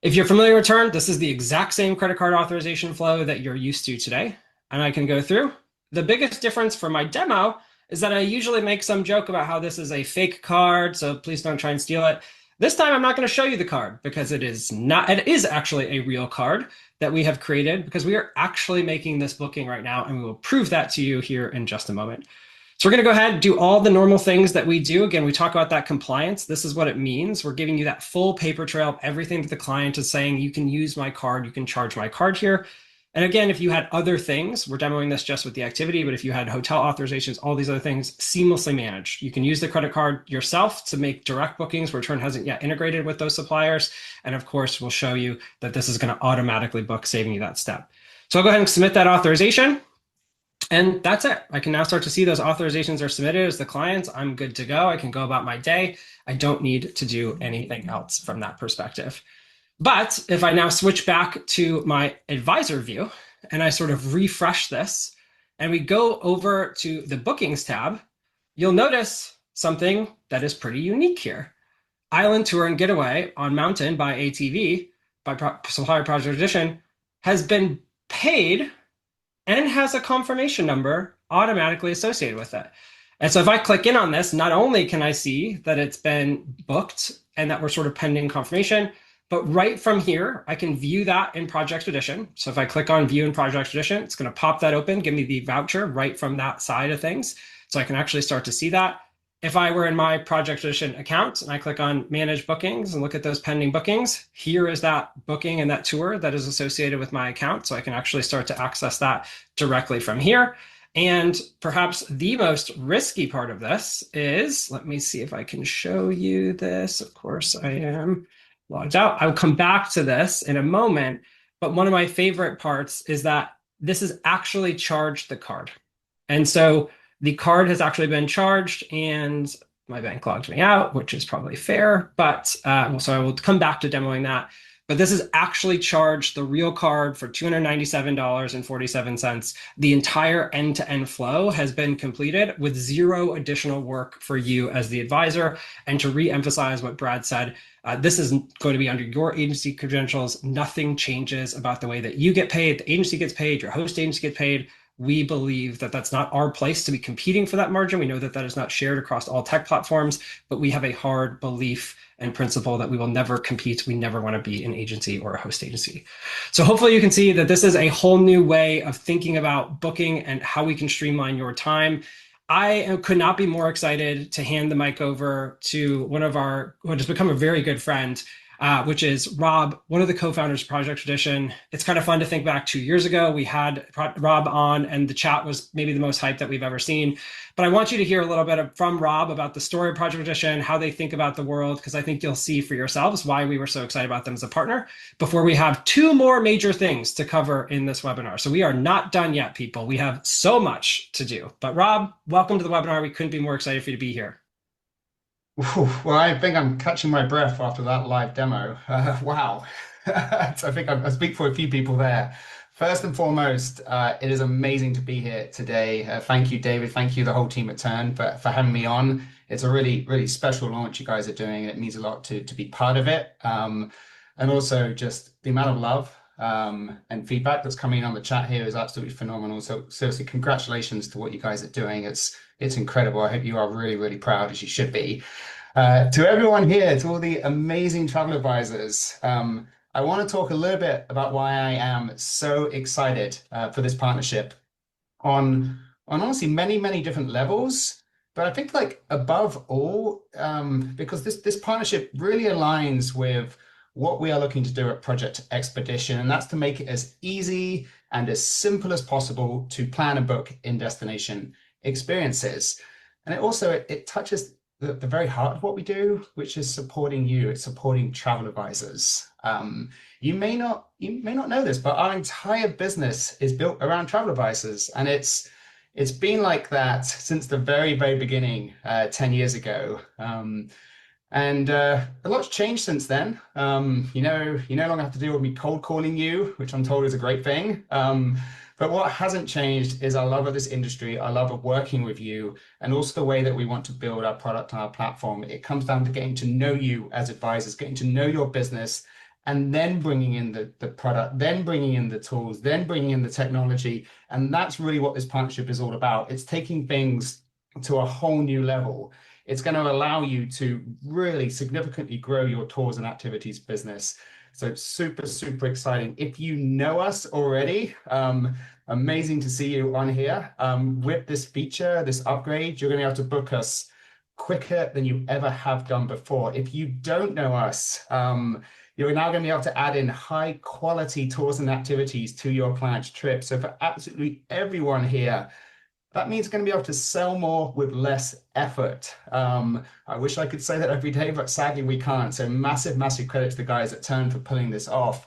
If you're familiar with Tern, this is the exact same credit card authorization flow that you're used to today. And I can go through. The biggest difference for my demo is that I usually make some joke about how this is a fake card, so please don't try and steal it. This time I'm not going to show you the card because it is not, it is actually a real card that we have created because we are actually making this booking right now, and we will prove that to you here in just a moment. So we're going to go ahead and do all the normal things that we do. Again, we talk about that compliance. This is what it means. We're giving you that full paper trail of everything that the client is saying. You can use my card. You can charge my card here. And again, if you had other things, we're demoing this just with the activity, but if you had hotel authorizations, all these other things seamlessly managed. You can use the credit card yourself to make direct bookings where Tern hasn't yet integrated with those suppliers. And of course, we'll show you that this is going to automatically book, saving you that step. So I'll go ahead and submit that authorization. And that's it. I can now start to see those authorizations are submitted as the clients. I'm good to go. I can go about my day. I don't need to do anything else from that perspective. But if I now switch back to my advisor view and I sort of refresh this and we go over to the bookings tab, you'll notice something that is pretty unique here. Island Tour and Getaway on Mountain by ATV by Supplier Project Edition has been paid and has a confirmation number automatically associated with it. And so if I click in on this, not only can I see that it's been booked and that we're sort of pending confirmation, but right from here, I can view that in Project Edition. So if I click on View in Project Edition, it's going to pop that open, give me the voucher right from that side of things. So I can actually start to see that. If I were in my Project Edition account and I click on Manage Bookings and look at those pending bookings, here is that booking and that tour that is associated with my account. So I can actually start to access that directly from here. And perhaps the most risky part of this is, let me see if I can show you this. Of course, I am logged out. I'll come back to this in a moment. But one of my favorite parts is that this is actually charged the card. And so the card has actually been charged and my bank logged me out, which is probably fair. But so I will come back to demoing that. But this is actually charged the real card for $297.47. The entire end-to-end flow has been completed with zero additional work for you as the advisor. And to re-emphasize what Brad said, this is going to be under your agency credentials. Nothing changes about the way that you get paid. The agency gets paid, your host agency gets paid. We believe that that's not our place to be competing for that margin. We know that that is not shared across all tech platforms, but we have a hard belief and principle that we will never compete. We never want to be an agency or a host agency. So hopefully you can see that this is a whole new way of thinking about booking and how we can streamline your time. I could not be more excited to hand the mic over to one of our, who has become a very good friend, which is Rob, one of the co-founders of Project Tradition. It's kind of fun to think back 2 years ago. We had Rob on and the chat was maybe the most hype that we've ever seen. But I want you to hear a little bit from Rob about the story of Project Tradition, how they think about the world, because I think you'll see for yourselves why we were so excited about them as a partner before we have two more major things to cover in this webinar. So we are not done yet, people. We have so much to do. But Rob, welcome to the webinar. We couldn't be more excited for you to be here. Well, I think I'm catching my breath after that live demo. Wow. So I think I speak for a few people there. First and foremost, it is amazing to be here today. Thank you, David. Thank you, the whole team at Tern, for having me on. It's a really, really special launch you guys are doing, and it means a lot to be part of it. And also just the amount of love and feedback that's coming in on the chat here is absolutely phenomenal. So seriously, congratulations to what you guys are doing. It's incredible. I hope you are really, really proud, as you should be. To everyone here, to all the amazing travel advisors, I want to talk a little bit about why I am so excited for this partnership on honestly many different levels. But I think like above all, because this partnership really aligns with what we are looking to do at Project Expedition, and that's to make it as easy and as simple as possible to plan and book in-destination experiences. And it touches the very heart of what we do, which is supporting you. It's supporting travel advisors. You may not know this, but our entire business is built around travel advisors, and it's been like that since the very beginning, 10 years ago. And a lot's changed since then. You no longer have to deal with me cold calling you, which I'm told is a great thing. But what hasn't changed is our love of this industry, our love of working with you, and also the way that we want to build our product and our platform. It comes down to getting to know you as advisors, getting to know your business, and then bringing in the product, then bringing in the tools, then bringing in the technology. And that's really what this partnership is all about. It's taking things to a whole new level. It's going to allow you to really significantly grow your tours and activities business. So super exciting. If you know us already, amazing to see you on here. With this feature, this upgrade, you're going to be able to book us quicker than you ever have done before. If you don't know us, you're now going to be able to add in high quality tours and activities to your client's trip. So for absolutely everyone here, that means going to be able to sell more with less effort. I wish I could say that every day, but sadly we can't. So massive credit to the guys at Tern for pulling this off.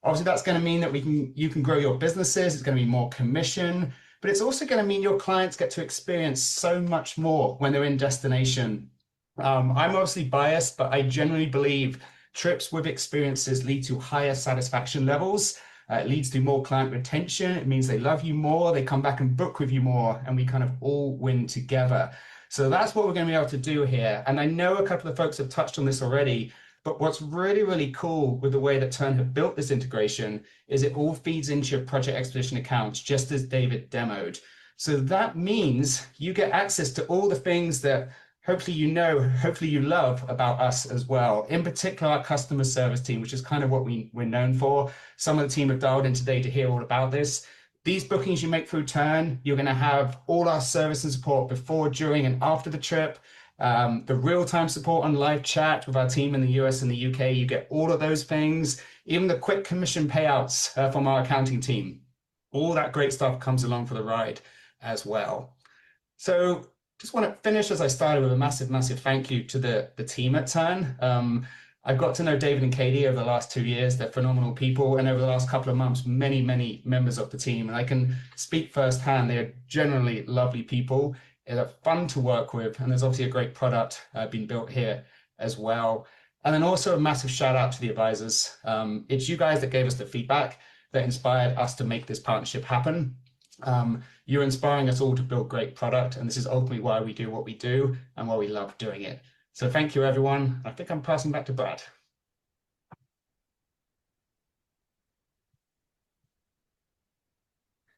Obviously, that's going to mean that you can grow your businesses. It's going to be more commission, but it's also going to mean your clients get to experience so much more when they're in destination. I'm obviously biased, but I generally believe trips with experiences lead to higher satisfaction levels. It leads to more client retention. It means they love you more, they come back and book with you more, and we kind of all win together. So that's what we're going to be able to do here. And I know a couple of folks have touched on this already, But what's really, really cool with the way that Tern have built this integration is it all feeds into your project expedition accounts, just as David demoed. So that means you get access to all the things that hopefully you know, hopefully you love about us as well. In particular, our customer service team, which is kind of what we're known for. Some of the team have dialed in today to hear all about this. These bookings you make through Tern, you're going to have all our service and support before, during, and after the trip. The real-time support on live chat with our team in the US and the UK, you get all of those things, even the quick commission payouts from our accounting team. All that great stuff comes along for the ride as well. So just want to finish as I started with a massive, massive thank you to the team at Tern. I've got to know David and Katie over the last 2 years. They're phenomenal people. And over the last couple of months, many, many members of the team. And I can speak firsthand. They are generally lovely people. They're fun to work with. And there's obviously a great product being built here as well. And then also a massive shout out to the advisors. It's you guys that gave us the feedback that inspired us to make this partnership happen. You're inspiring us all to build great product. And this is ultimately why we do what we do and why we love doing it. So thank you, everyone. I think I'm passing back to Brad.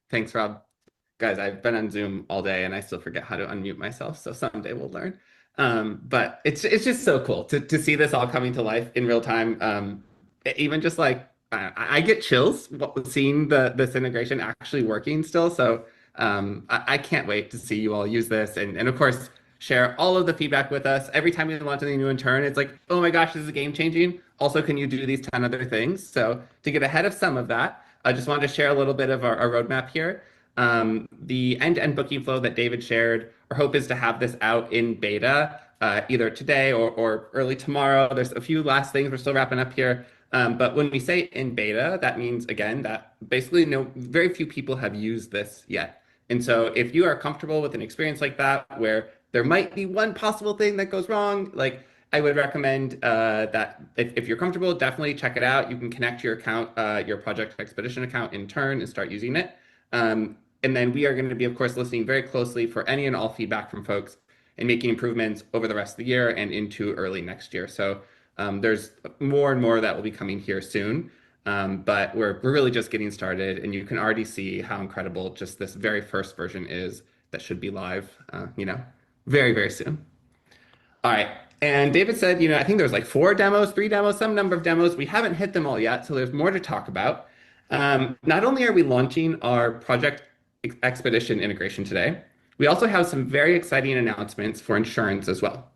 Thanks, Rob. Guys, I've been on Zoom all day and I still forget how to unmute myself, so someday we'll learn. But it's just so cool to see this all coming to life in real time. Even just like I get chills seeing this integration actually working still. So I can't wait to see you all use this and of course share all of the feedback with us. Every time we launch something new in Tern, it's like, oh my gosh, this is game changing. Also, can you do these 10 other things? So to get ahead of some of that, I just wanted to share a little bit of our roadmap here. The end-to-end booking flow that David shared, our hope is to have this out in beta either today or early tomorrow. There's a few last things we're still wrapping up here. But when we say in beta, that means, again, that basically very few people have used this yet. And so if you are comfortable with an experience like that, where there might be one possible thing that goes wrong, like I would recommend that if you're comfortable, definitely check it out. You can connect your account, your project expedition account in Tern and start using it. And then we are going to be, of course, listening very closely for any and all feedback from folks and making improvements over the rest of the year and into early next year. So there's more and more that will be coming here soon. But we're really just getting started, and you can already see how incredible just this very first version is that should be live, very, very soon. All right. And David said, I think there's like 4 demos, 3 demos, some number of demos. We haven't hit them all yet, so there's more to talk about. Not only are we launching our project expedition integration today, we also have some very exciting announcements for insurance as well.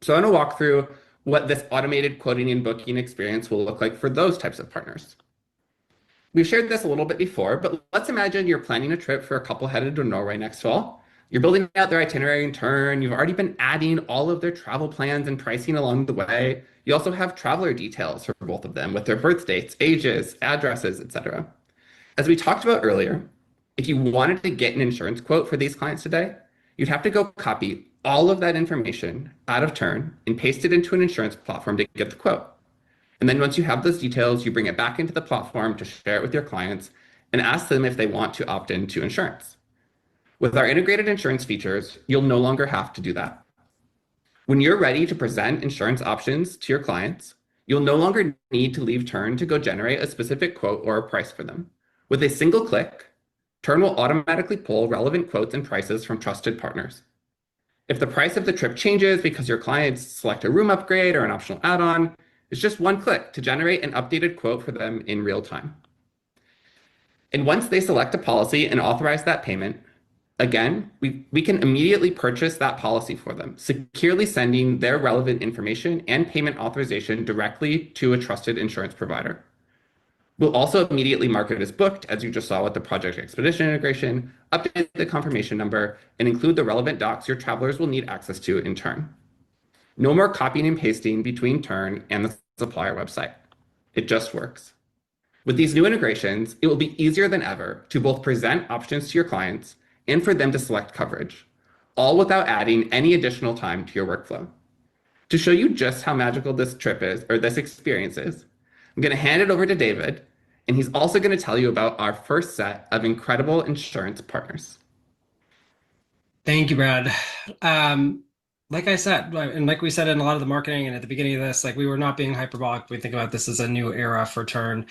So I want to walk through what this automated quoting and booking experience will look like for those types of partners. We've shared this a little bit before, but let's imagine you're planning a trip for a couple headed to Norway next fall. You're building out their itinerary in Tern. You've already been adding all of their travel plans and pricing along the way. You also have traveler details for both of them with their birth dates, ages, addresses, etc. As we talked about earlier, if you wanted to get an insurance quote for these clients today, you'd have to go copy all of that information out of Tern and paste it into an insurance platform to get the quote. And then once you have those details, you bring it back into the platform to share it with your clients and ask them if they want to opt into insurance. With our integrated insurance features, you'll no longer have to do that. When you're ready to present insurance options to your clients, you'll no longer need to leave Tern to go generate a specific quote or a price for them. With a single click, Tern will automatically pull relevant quotes and prices from trusted partners. If the price of the trip changes because your clients select a room upgrade or an optional add-on, it's just one click to generate an updated quote for them in real time. And once they select a policy and authorize that payment, again, we can immediately purchase that policy for them, securely sending their relevant information and payment authorization directly to a trusted insurance provider. We'll also immediately mark it as booked, as you just saw with the Project Expedition integration, update the confirmation number, and include the relevant docs your travelers will need access to in Tern. No more copying and pasting between Tern and the supplier website. It just works. With these new integrations, it will be easier than ever to both present options to your clients and for them to select coverage, all without adding any additional time to your workflow. To show you just how magical this trip is, or this experience is, I'm going to hand it over to David, and he's also going to tell you about our first set of incredible insurance partners. Thank you, Brad. like I said, and like we said in a lot of the marketing and at the beginning of this, like we were not being hyperbolic. We think about this as a new era for Tern.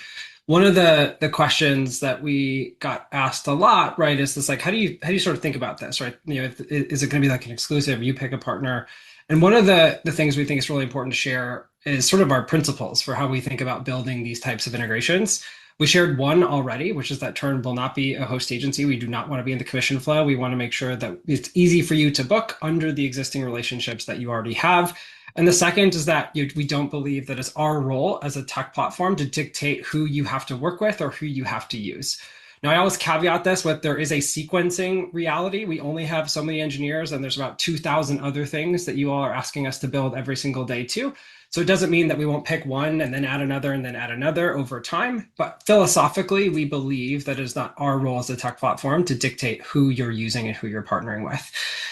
One of the questions that we got asked a lot, right, is this like how do you sort of think about this, right? Is it going to be like an exclusive? You pick a partner, and one of the things we think is really important to share is sort of our principles for how we think about building these types of integrations. We shared one already, which is that Tern will not be a host agency. We do not want to be in the commission flow. We want to make sure that it's easy for you to book under the existing relationships that you already have. And the second is that we don't believe that it's our role as a tech platform to dictate who you have to work with or who you have to use. Now, I always caveat this with there is a sequencing reality. We only have so many engineers, and there's about 2,000 other things that you all are asking us to build every single day too. So it doesn't mean that we won't pick one and then add another and then add another over time. But philosophically, we believe that it is not our role as a tech platform to dictate who you're using and who you're partnering with.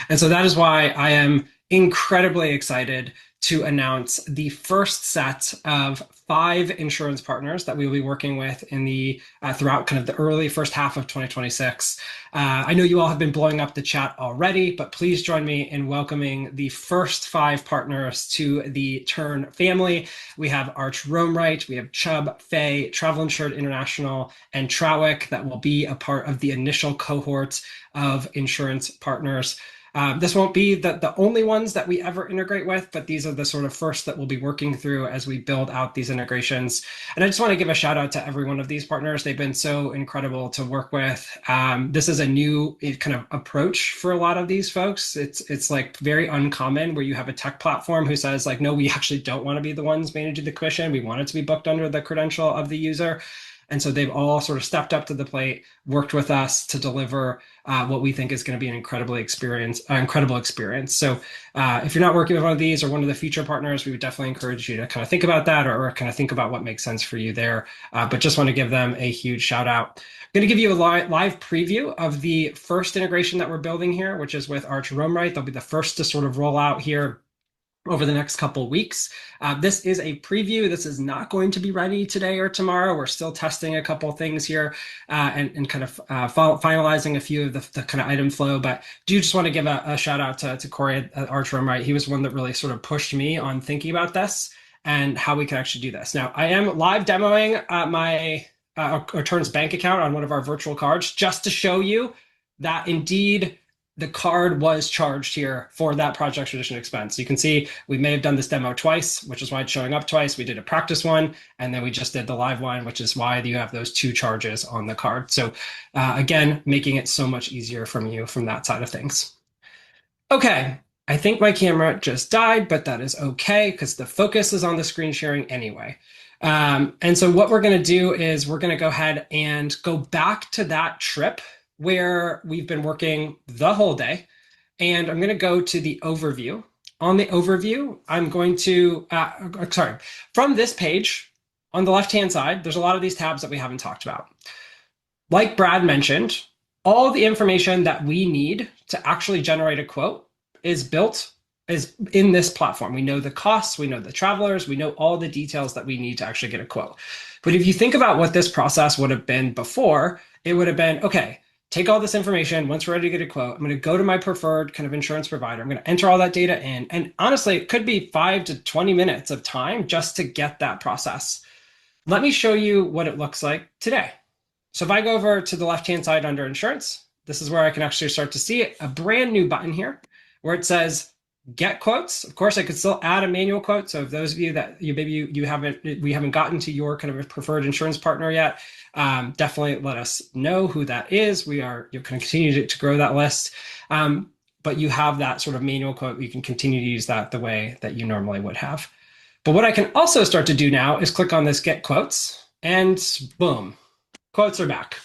And so that is why I am incredibly excited to announce the first set of 5 insurance partners that we will be working with in the throughout kind of the early first half of 2026. I know you all have been blowing up the chat already, but please join me in welcoming the first 5 partners to the Tern family. We have Arch Roamright, we have Chubb, Fay, Travel Insured International, and Trawick that will be a part of the initial cohort of insurance partners. This won't be the only ones that we ever integrate with, but these are the sort of first that we'll be working through as we build out these integrations. And I just want to give a shout out to every one of these partners. They've been so incredible to work with. This is a new kind of approach for a lot of these folks. It's like very uncommon where you have a tech platform who says like, no, we actually don't want to be the ones managing the commission. We want it to be booked under the credential of the user. And so they've all sort of stepped up to the plate, worked with us to deliver what we think is going to be an incredible experience. So if you're not working with one of these or one of the future partners, we would definitely encourage you to kind of think about that or kind of think about what makes sense for you there. But just want to give them a huge shout out. I'm going to give you a live preview of the first integration that we're building here, which is with Arch Roamright. They'll be the first to sort of roll out here over the next couple of weeks. This is a preview. This is not going to be ready today or tomorrow. We're still testing a couple of things here and kind of finalizing a few of the kind of item flow. But do just want to give a shout out to Corey at Arch Roamright. He was one that really sort of pushed me on thinking about this and how we could actually do this. Now, I am live demoing my Tern's bank account on one of our virtual cards just to show you that indeed the card was charged here for that project expedition expense. You can see we may have done this demo twice, which is why it's showing up twice. We did a practice one, and then we just did the live one, which is why you have those 2 charges on the card. So again, making it so much easier from you from that side of things. Okay, I think my camera just died, but that is okay because the focus is on the screen sharing anyway. And so what we're going to do is we're going to go ahead and go back to that trip where we've been working the whole day. And I'm going to go to the overview. On the overview, I'm going to, from this page, on the left-hand side, there's a lot of these tabs that we haven't talked about. Like Brad mentioned, all the information that we need to actually generate a quote is in this platform. We know the costs, we know the travelers, we know all the details that we need to actually get a quote. But if you think about what this process would have been before, it would have been, okay, take all this information. Once we're ready to get a quote, I'm going to go to my preferred kind of insurance provider. I'm going to enter all that data in. And honestly, it could be 5 to 20 minutes of time just to get that process. Let me show you what it looks like today. So if I go over to the left-hand side under insurance, this is where I can actually start to see a brand new button here where it says get quotes. Of course, I could still add a manual quote. So if those of you that we haven't gotten to your kind of preferred insurance partner yet, definitely let us know who that is. You're going to continue to grow that list. But you have that sort of manual quote. You can continue to use that the way that you normally would have. But what I can also start to do now is click on this get quotes and boom, quotes are back.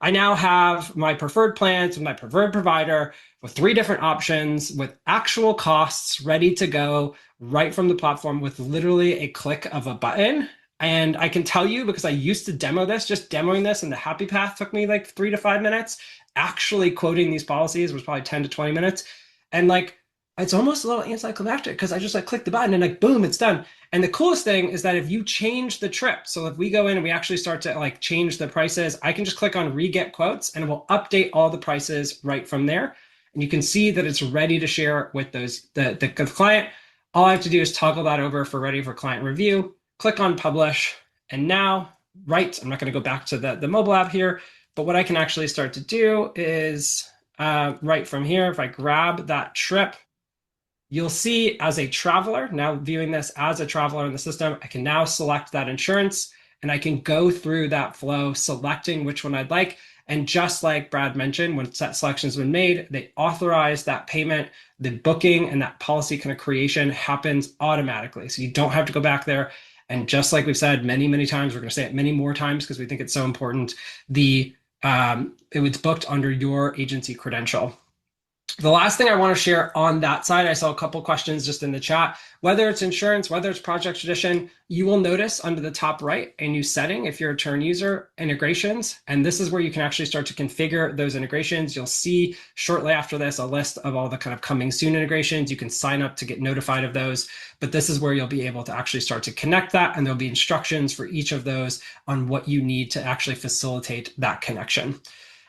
I now have my preferred plans with my preferred provider with 3 different options with actual costs ready to go right from the platform with literally a click of a button. And I can tell you, because I used to demo this, just demoing this in the happy path took me like 3 to 5 minutes. Actually quoting these policies was probably 10 to 20 minutes. And like, it's almost a little anticlimactic because I just like click the button and like, boom, it's done. And the coolest thing is that if you change the trip, so if we go in and we actually start to like change the prices, I can just click on re-get quotes and it will update all the prices right from there. and you can see that it's ready to share with the client. All I have to do is toggle that over for ready for client review, click on publish, and now, right, I'm not going to go back to the mobile app here, but what I can actually start to do is right from here, if I grab that trip, you'll see as a traveler, now viewing this as a traveler in the system, I can now select that insurance and I can go through that flow, selecting which one I'd like. And just like Brad mentioned, when that selection has been made, they authorize that payment, the booking and that policy kind of creation happens automatically. So you don't have to go back there. And just like we've said many, many times, we're going to say it many more times because we think it's so important. It was booked under your agency credential. The last thing I want to share on that side, I saw a couple questions just in the chat. Whether it's insurance, whether it's project tradition, you will notice under the top right a new setting if you're a Tern user, integrations. And this is where you can actually start to configure those integrations. You'll see shortly after this a list of all the kind of coming soon integrations. You can sign up to get notified of those. But this is where you'll be able to actually start to connect that. And there'll be instructions for each of those on what you need to actually facilitate that connection.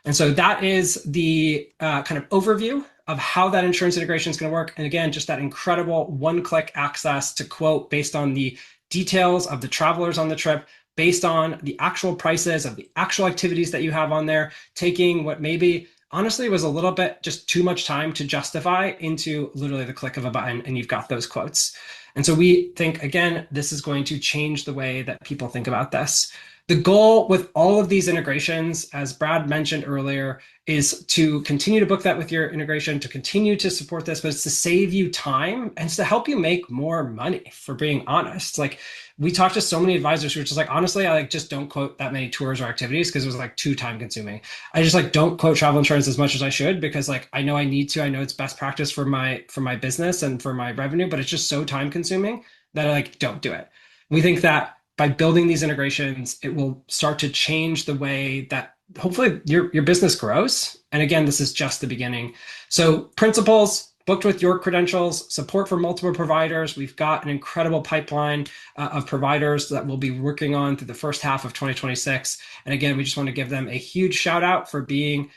And so that is the kind of overview of how that insurance integration is going to work. And again, just that incredible one-click access to quote based on the details of the travelers on the trip, based on the actual prices of the actual activities that you have on there, taking what maybe honestly was a little bit just too much time to justify into literally the click of a button, and you've got those quotes. And so we think, again, this is going to change the way that people think about this. The goal with all of these integrations, as Brad mentioned earlier, is to continue to book that with your integration, to continue to support this, but it's to save you time and it's to help you make more money, for being honest. Like, we talked to so many advisors who were just like, honestly, I just don't quote that many tours or activities because it was like too time consuming. I just don't quote travel insurance as much as I should because I know I need to, I know it's best practice for my business and for my revenue, but it's just so time consuming that I don't do it. We think that by building these integrations, it will start to change the way that hopefully your business grows. And again, this is just the beginning. So principles, booked with your credentials, support for multiple providers. We've got an incredible pipeline of providers that we'll be working on through the first half of 2026. And again, we just want to give them a huge shout out for being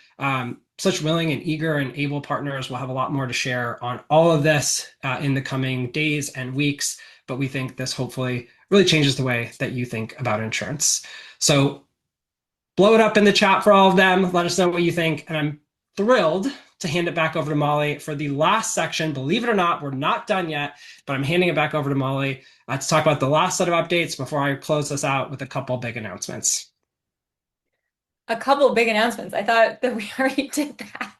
such willing and eager and able partners. We'll have a lot more to share on all of this in the coming days and weeks. But we think this hopefully really changes the way that you think about insurance. So blow it up in the chat for all of them. Let us know what you think. And I'm thrilled to hand it back over to Molly for the last section. Believe it or not, we're not done yet, but I'm handing it back over to Molly to talk about the last set of updates before I close this out with a couple big announcements. A couple big announcements. I thought that we already did that.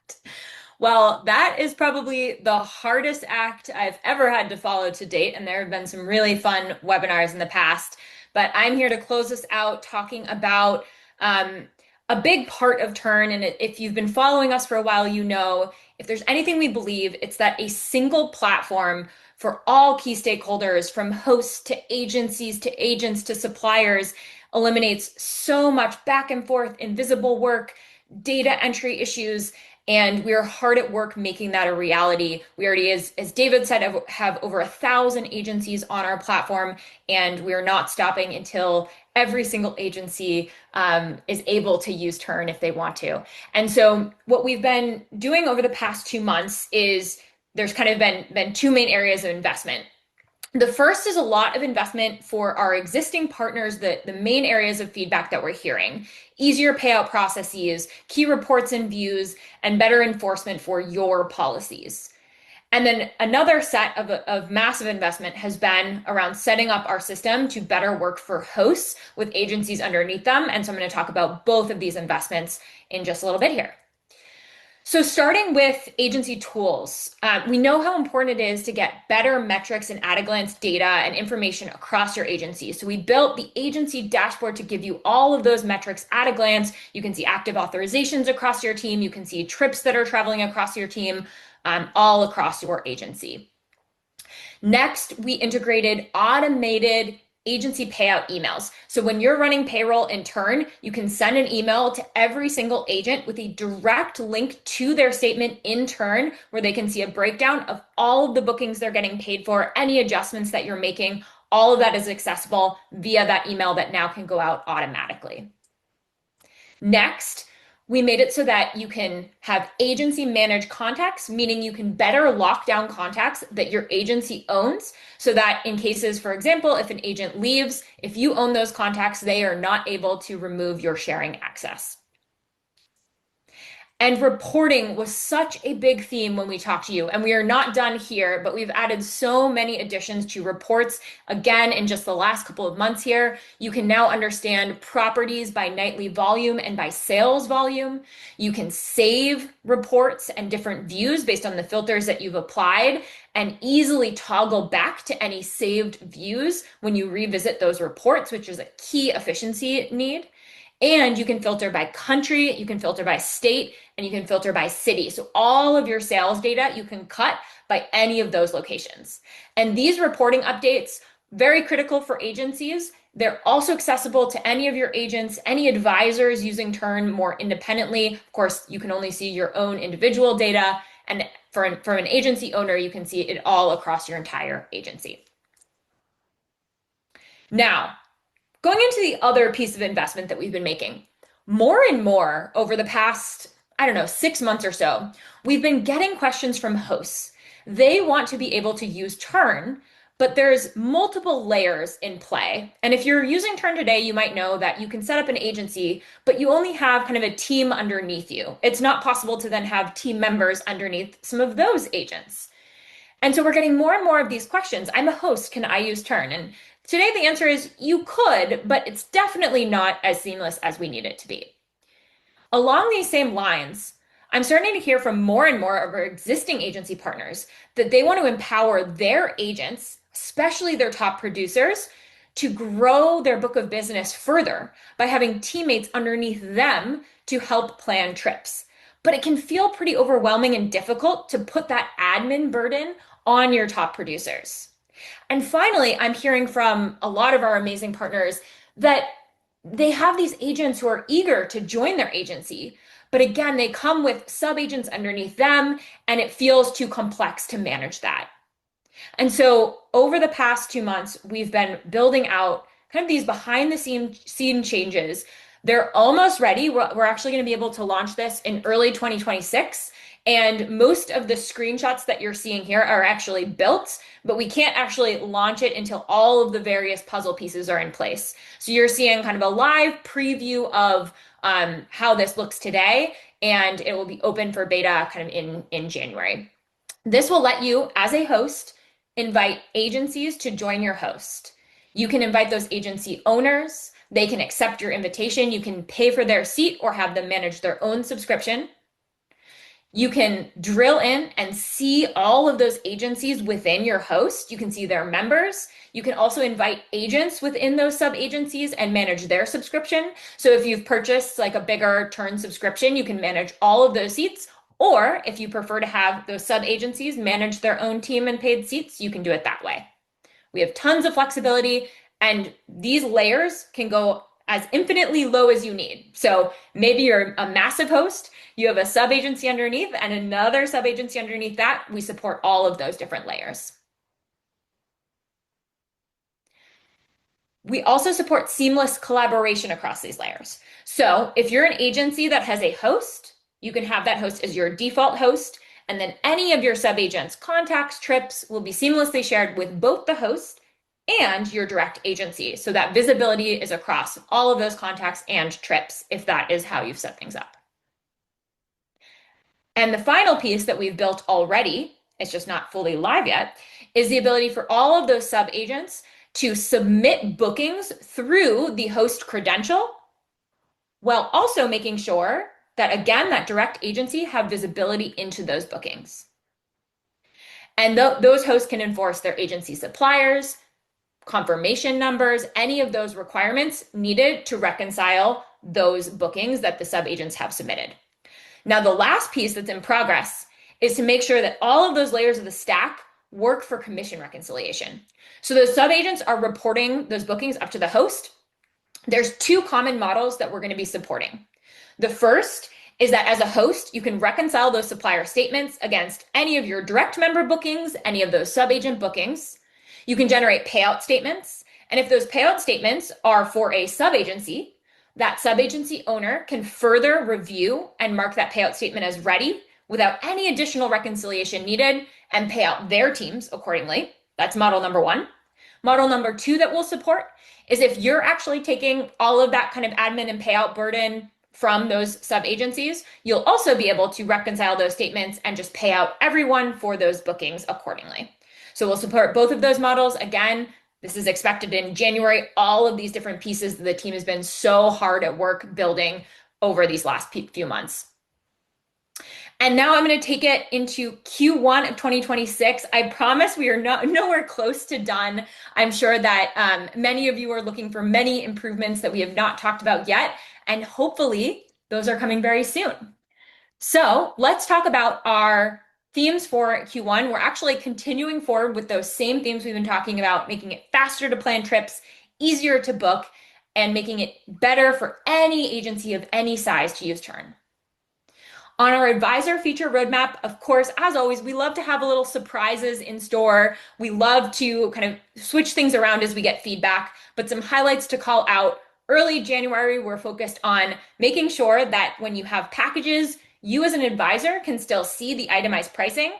Well, that is probably the hardest act I've ever had to follow to date, and there have been some really fun webinars in the past. But I'm here to close this out talking about a big part of Tern. And if you've been following us for a while, you know, if there's anything we believe, it's that a single platform for all key stakeholders, from hosts to agencies to agents to suppliers, eliminates so much back and forth, invisible work, data entry issues. And we're hard at work making that a reality. We already, as David said, have over 1,000 agencies on our platform, and we're not stopping until every single agency is able to use Tern if they want to. And so what we've been doing over the past 2 months is there's kind of been two main areas of investment. The first is a lot of investment for our existing partners, the main areas of feedback that we're hearing: easier payout processes, key reports and views, and better enforcement for your policies. And then another set of massive investment has been around setting up our system to better work for hosts with agencies underneath them. And so I'm going to talk about both of these investments in just a little bit here. So starting with agency tools, we know how important it is to get better metrics and at-a-glance data and information across your agency. So we built the agency dashboard to give you all of those metrics at a glance. You can see active authorizations across your team. You can see trips that are traveling across your team, all across your agency. Next, we integrated automated agency payout emails. So when you're running payroll in Tern, you can send an email to every single agent with a direct link to their statement in Tern, where they can see a breakdown of all of the bookings they're getting paid for, any adjustments that you're making. All of that is accessible via that email that now can go out automatically. Next, We made it so that you can have agency managed contacts, meaning you can better lock down contacts that your agency owns, so that in cases, for example, if an agent leaves, if you own those contacts, they are not able to remove your sharing access. And reporting was such a big theme when we talked to you. And we are not done here, but we've added so many additions to reports. Again, in just the last couple of months here, you can now understand properties by nightly volume and by sales volume. You can save reports and different views based on the filters that you've applied, and easily toggle back to any saved views when you revisit those reports, which is a key efficiency need. And you can filter by country, you can filter by state, and you can filter by city. So all of your sales data you can cut by any of those locations. And these reporting updates, very critical for agencies. They're also accessible to any of your agents, any advisors using Tern more independently. Of course, you can only see your own individual data. And for an agency owner, you can see it all across your entire agency. Now, going into the other piece of investment that we've been making, more and more over the past, 6 months or so, we've been getting questions from hosts. They want to be able to use Tern, but there's multiple layers in play. And if you're using Tern today, you might know that you can set up an agency, but you only have kind of a team underneath you. It's not possible to then have team members underneath some of those agents. And so we're getting more and more of these questions. I'm a host, can I use Tern? And today the answer is you could, but it's definitely not as seamless as we need it to be. Along these same lines, I'm starting to hear from more and more of our existing agency partners that they want to empower their agents, especially their top producers, to grow their book of business further by having teammates underneath them to help plan trips. But it can feel pretty overwhelming and difficult to put that admin burden on your top producers. And finally, I'm hearing from a lot of our amazing partners that they have these agents who are eager to join their agency, but again, they come with sub-agents underneath them, and it feels too complex to manage that. And so over the past 2 months, we've been building out kind of these behind the scene changes. They're almost ready. We're actually going to be able to launch this in early 2026. And most of the screenshots that you're seeing here are actually built, but we can't actually launch it until all of the various puzzle pieces are in place. So you're seeing kind of a live preview of how this looks today, and it will be open for beta kind of in January. This will let you, as a host, invite agencies to join your host. You can invite those agency owners. They can accept your invitation. You can pay for their seat or have them manage their own subscription. You can drill in and see all of those agencies within your host. You can see their members. You can also invite agents within those sub-agencies and manage their subscription. So if you've purchased like a bigger Tern subscription, you can manage all of those seats. Or if you prefer to have those sub-agencies manage their own team and paid seats, you can do it that way. We have tons of flexibility, and these layers can go as infinitely low as you need. So maybe you're a massive host, you have a sub-agency underneath and another sub-agency underneath that. We support all of those different layers. We also support seamless collaboration across these layers. So if you're an agency that has a host, you can have that host as your default host, and then any of your sub-agents, contacts, trips will be seamlessly shared with both the host and your direct agency. So that visibility is across all of those contacts and trips, if that is how you've set things up. And the final piece that we've built already, it's just not fully live yet, is the ability for all of those sub-agents to submit bookings through the host credential, while also making sure that, again, that direct agency have visibility into those bookings. And those hosts can enforce their agency suppliers, confirmation numbers, any of those requirements needed to reconcile those bookings that the sub-agents have submitted. Now, the last piece that's in progress is to make sure that all of those layers of the stack work for commission reconciliation. So those sub-agents are reporting those bookings up to the host. There's 2 common models that we're going to be supporting. The first is that as a host, you can reconcile those supplier statements against any of your direct member bookings, any of those sub-agent bookings. You can generate payout statements. And if those payout statements are for a sub-agency, that sub-agency owner can further review and mark that payout statement as ready without any additional reconciliation needed and pay out their teams accordingly. That's model number one. Model number two that we'll support is if you're actually taking all of that kind of admin and payout burden from those sub-agencies, you'll also be able to reconcile those statements and just pay out everyone for those bookings accordingly. So we'll support both of those models. Again, this is expected in January. All of these different pieces that the team has been so hard at work building over these last few months. And now I'm going to take it into Q1 of 2026. I promise we are nowhere close to done. I'm sure that many of you are looking for many improvements that we have not talked about yet, and hopefully those are coming very soon. So let's talk about our themes for Q1. We're actually continuing forward with those same themes we've been talking about, making it faster to plan trips, easier to book, and making it better for any agency of any size to use Tern. On our advisor feature roadmap, of course, as always, we love to have a little surprises in store. We love to kind of switch things around as we get feedback, but some highlights to call out. Early January, we're focused on making sure that when you have packages, you as an advisor can still see the itemized pricing.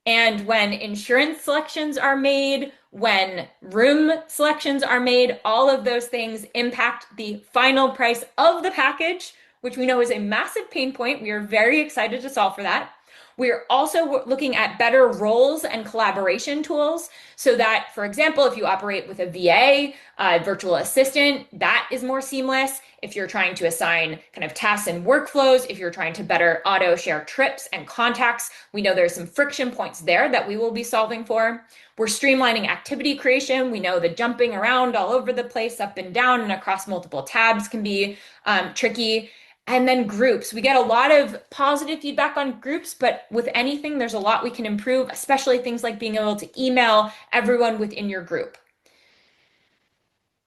And when insurance selections are made, when room selections are made, all of those things impact the final price of the package, which we know is a massive pain point. We are very excited to solve for that. We are also looking at better roles and collaboration tools so that, for example, if you operate with a VA, a virtual assistant, that is more seamless. If you're trying to assign kind of tasks and workflows, if you're trying to better auto share trips and contacts, we know there's some friction points there that we will be solving for. We're streamlining activity creation. We know the jumping around all over the place, up and down and across multiple tabs can be tricky. And then groups. We get a lot of positive feedback on groups, but with anything, there's a lot we can improve, especially things like being able to email everyone within your group.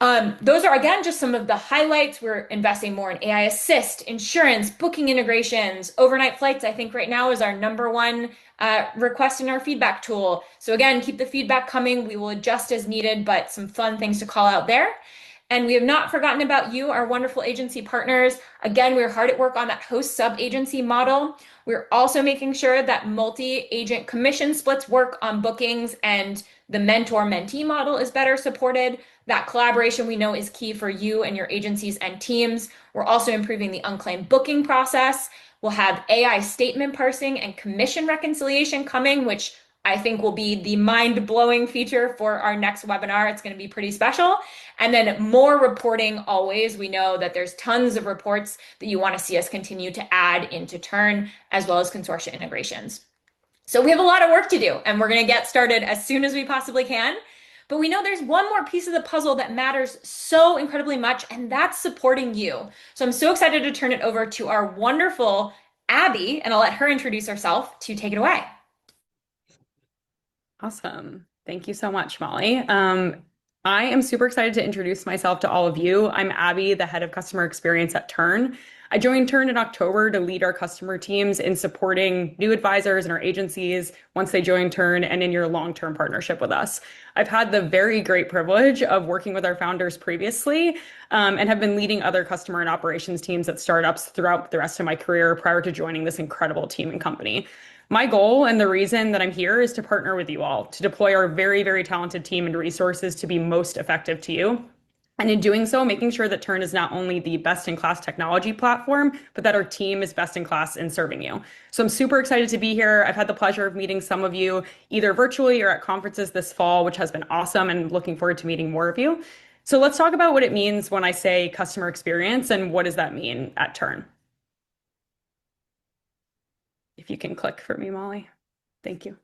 Those are, again, just some of the highlights. We're investing more in AI Assist, insurance, booking integrations, overnight flights. I think right now is our number one request in our feedback tool. So again, keep the feedback coming. We will adjust as needed, but some fun things to call out there. And we have not forgotten about you, our wonderful agency partners. Again, we're hard at work on that host sub-agency model. We're also making sure that multi-agent commission splits work on bookings and the mentor-mentee model is better supported. That collaboration we know is key for you and your agencies and teams. We're also improving the unclaimed booking process. We'll have AI statement parsing and commission reconciliation coming, which I think will be the mind-blowing feature for our next webinar. It's going to be pretty special. And then more reporting always. We know that there's tons of reports that you want to see us continue to add into Tern, as well as consortia integrations. So we have a lot of work to do, and we're going to get started as soon as we possibly can. But we know there's one more piece of the puzzle that matters so incredibly much, and that's supporting you. So I'm so excited to turn it over to our wonderful Abby, and I'll let her introduce herself to take it away. Awesome. Thank you so much, Molly. I am super excited to introduce myself to all of you. I'm Abby, the head of customer experience at Tern. I joined Tern in October to lead our customer teams in supporting new advisors and our agencies once they join Tern and in your long-term partnership with us. I've had the very great privilege of working with our founders previously and have been leading other customer and operations teams at startups throughout the rest of my career prior to joining this incredible team and company. My goal and the reason that I'm here is to partner with you all to deploy our very, very talented team and resources to be most effective to you. And in doing so, making sure that Tern is not only the best-in-class technology platform, but that our team is best-in-class in serving you. So I'm super excited to be here. I've had the pleasure of meeting some of you either virtually or at conferences this fall, which has been awesome, and looking forward to meeting more of you. So let's talk about what it means when I say customer experience and what does that mean at Tern. If you can click for me, Molly. Thank you.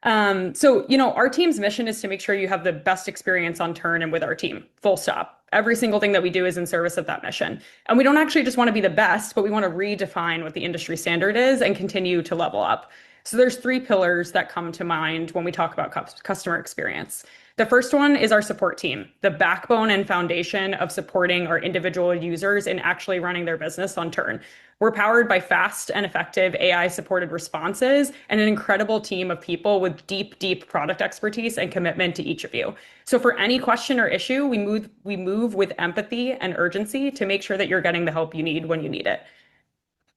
So, our team's mission is to make sure you have the best experience on Tern and with our team, full stop. Every single thing that we do is in service of that mission. And we don't actually just want to be the best, but we want to redefine what the industry standard is and continue to level up. So there's 3 pillars that come to mind when we talk about customer experience. The first one is our support team, the backbone and foundation of supporting our individual users in actually running their business on Tern. We're powered by fast and effective AI-supported responses and an incredible team of people with deep, deep product expertise and commitment to each of you. So for any question or issue, we move with empathy and urgency to make sure that you're getting the help you need when you need it.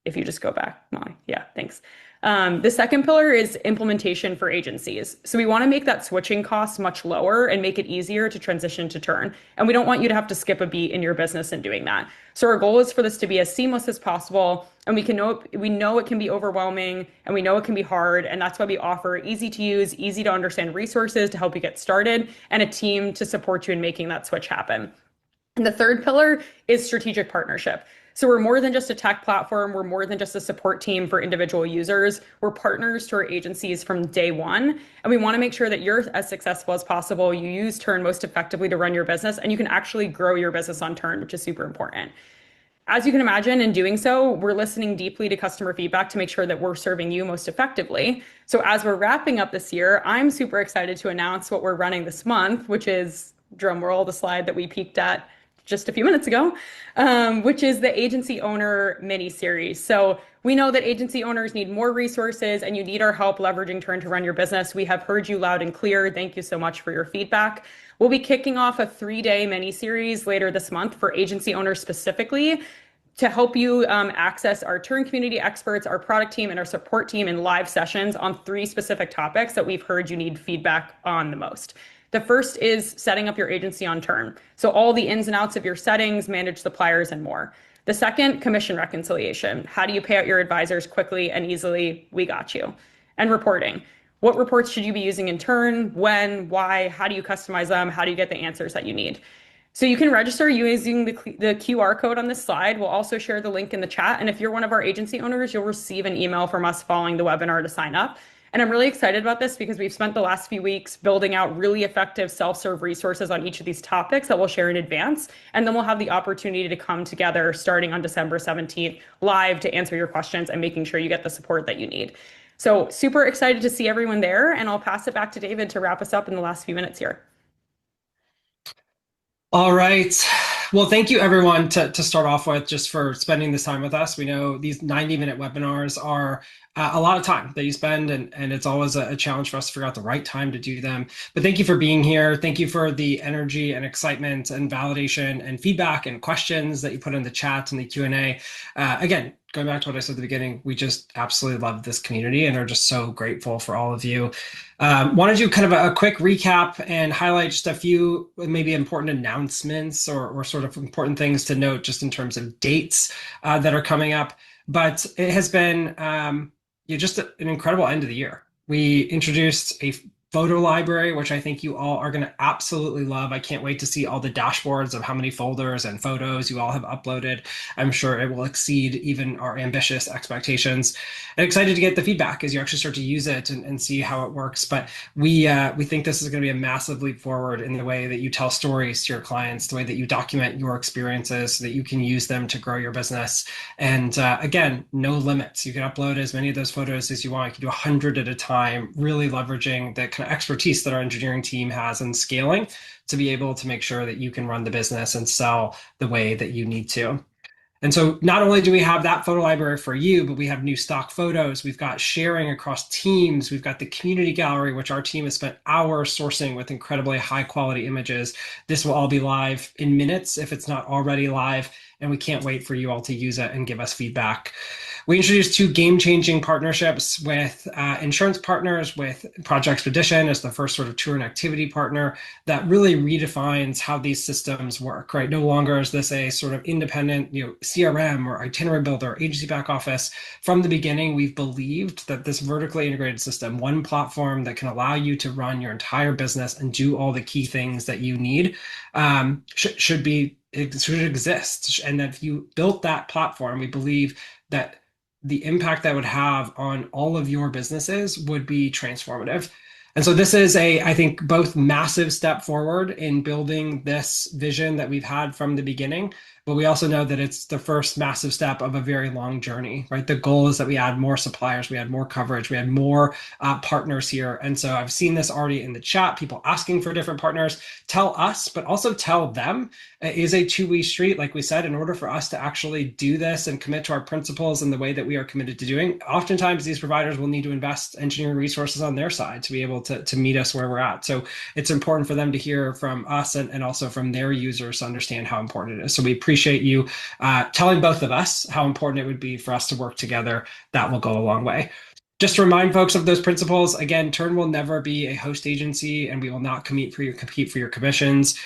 If you just go back, Molly. Yeah, thanks. The second pillar is implementation for agencies. So we want to make that switching cost much lower and make it easier to transition to Tern. And we don't want you to have to skip a beat in your business in doing that. So our goal is for this to be as seamless as possible. And we know it can be overwhelming and we know it can be hard. And that's why we offer easy to use, easy to understand resources to help you get started and a team to support you in making that switch happen. And the third pillar is strategic partnership. So we're more than just a tech platform. We're more than just a support team for individual users. We're partners to our agencies from day one. And we want to make sure that you're as successful as possible. You use Tern most effectively to run your business, and you can actually grow your business on Tern, which is super important. As you can imagine, in doing so, we're listening deeply to customer feedback to make sure that we're serving you most effectively. So as we're wrapping up this year, I'm super excited to announce what we're running this month, which is, drum roll, the slide that we peeked at just a few minutes ago, which is the agency owner mini series. So we know that agency owners need more resources and you need our help leveraging Tern to run your business. We have heard you loud and clear. Thank you so much for your feedback. We'll be kicking off a 3-day mini series later this month for agency owners specifically to help you access our Tern community experts, our product team, and our support team in live sessions on 3 specific topics that we've heard you need feedback on the most. The first is setting up your agency on Tern. So all the ins and outs of your settings, manage suppliers, and more. The second, commission reconciliation. How do you pay out your advisors quickly and easily? We got you. And reporting. What reports should you be using in Tern? When? Why? How do you customize them? How do you get the answers that you need? So you can register using the QR code on this slide. We'll also share the link in the chat. And if you're one of our agency owners, you'll receive an email from us following the webinar to sign up. And I'm really excited about this because we've spent the last few weeks building out really effective self-serve resources on each of these topics that we'll share in advance. And then we'll have the opportunity to come together starting on December 17th live to answer your questions and making sure you get the support that you need. So super excited to see everyone there. And I'll pass it back to David to wrap us up in the last few minutes here. All right. Well, thank you everyone to start off with just for spending this time with us. We know these 90-minute webinars are a lot of time that you spend, and it's always a challenge for us to figure out the right time to do them. But thank you for being here. Thank you for the energy and excitement and validation and feedback and questions that you put in the chat and the Q&A. Again, going back to what I said at the beginning, we just absolutely love this community and are just so grateful for all of you. Want to do kind of a quick recap and highlight just a few maybe important announcements or sort of important things to note just in terms of dates that are coming up. But it has been just an incredible end of the year. We introduced a photo library, which I think you all are going to absolutely love. I can't wait to see all the dashboards of how many folders and photos you all have uploaded. I'm sure it will exceed even our ambitious expectations. And excited to get the feedback as you actually start to use it and see how it works. But we think this is going to be a massive leap forward in the way that you tell stories to your clients, the way that you document your experiences so that you can use them to grow your business. And again, no limits. You can upload as many of those photos as you want. You can do 100 at a time, really leveraging the kind of expertise that our engineering team has in scaling to be able to make sure that you can run the business and sell the way that you need to. And so not only do we have that photo library for you, but we have new stock photos. We've got sharing across teams. We've got the community gallery, which our team has spent hours sourcing with incredibly high quality images. This will all be live in minutes if it's not already live. And we can't wait for you all to use it and give us feedback. We introduced 2 game-changing partnerships with insurance partners, with Project Expedition as the first sort of tour and activity partner that really redefines how these systems work, right? No longer is this a sort of independent, CRM or itinerary builder or agency back office. From the beginning, we've believed that this vertically integrated system, one platform that can allow you to run your entire business and do all the key things that you need, should exist. And that if you built that platform, we believe that the impact that would have on all of your businesses would be transformative. And so this is I think, both massive step forward in building this vision that we've had from the beginning, but we also know that it's the first massive step of a very long journey, right? The goal is that we add more suppliers, we add more coverage, we add more partners here. And so I've seen this already in the chat, people asking for different partners. Tell us, but also tell them. It is a two-way street. Like we said, in order for us to actually do this and commit to our principles in the way that we are committed to doing, oftentimes these providers will need to invest engineering resources on their side to be able to meet us where we're at. So it's important for them to hear from us and also from their users to understand how important it is. So we appreciate you telling both of us how important it would be for us to work together. That will go a long way. Just to remind folks of those principles, again, Tern will never be a host agency, and we will not compete for your commissions.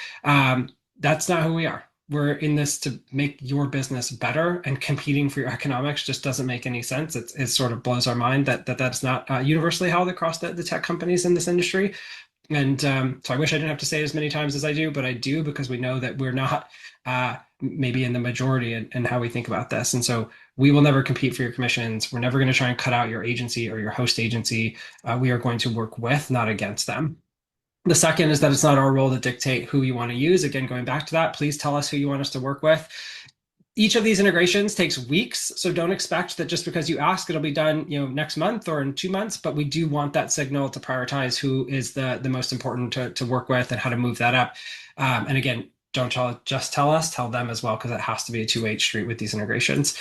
That's not who we are. We're in this to make your business better, and competing for your economics just doesn't make any sense. It sort of blows our mind that's not universally held across the tech companies in this industry. And so I wish I didn't have to say it as many times as I do, but I do, because we know that we're not maybe in the majority in how we think about this. And so we will never compete for your commissions. We're never going to try and cut out your agency or your host agency. We are going to work with, not against them. The second is that it's not our role to dictate who you want to use. Again, going back to that, please tell us who you want us to work with. Each of these integrations takes weeks, so don't expect that just because you ask it'll be done, next month or in 2 months. But we do want that signal to prioritize who is the most important to work with and how to move that up. And again, don't just tell us, tell them as well, because it has to be a two-way street with these integrations.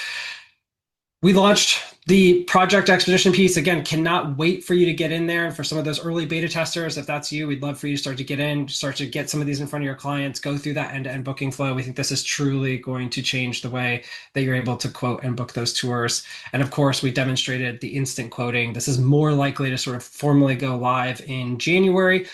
We launched the project expedition piece. Again, cannot wait for you to get in there. And for some of those early beta testers, if that's you, we'd love for you to start to get in, start to get some of these in front of your clients, go through that end-to-end booking flow. We think this is truly going to change the way that you're able to quote and book those tours. And of course, we demonstrated the instant quoting. This is more likely to sort of formally go live in January,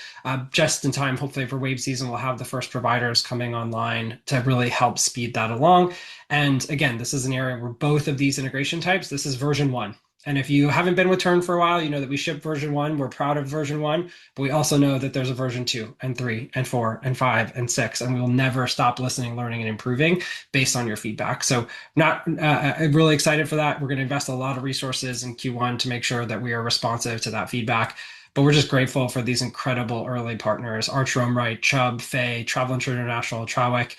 just in time, hopefully, for wave season. We'll have the first providers coming online to really help speed that along. And again, this is an area where both of these integration types, this is version 1. And if you haven't been with Tern for a while, you know that we ship version 1. We're proud of version 1, but we also know that there's a version 2 and 3 and 4 and 5 and 6, and we will never stop listening, learning, and improving based on your feedback. So I'm really excited for that. We're going to invest a lot of resources in Q1 to make sure that we are responsive to that feedback. But we're just grateful for these incredible early partners: Arch Roamright, Chubb, Fay, Travel International, Trawick.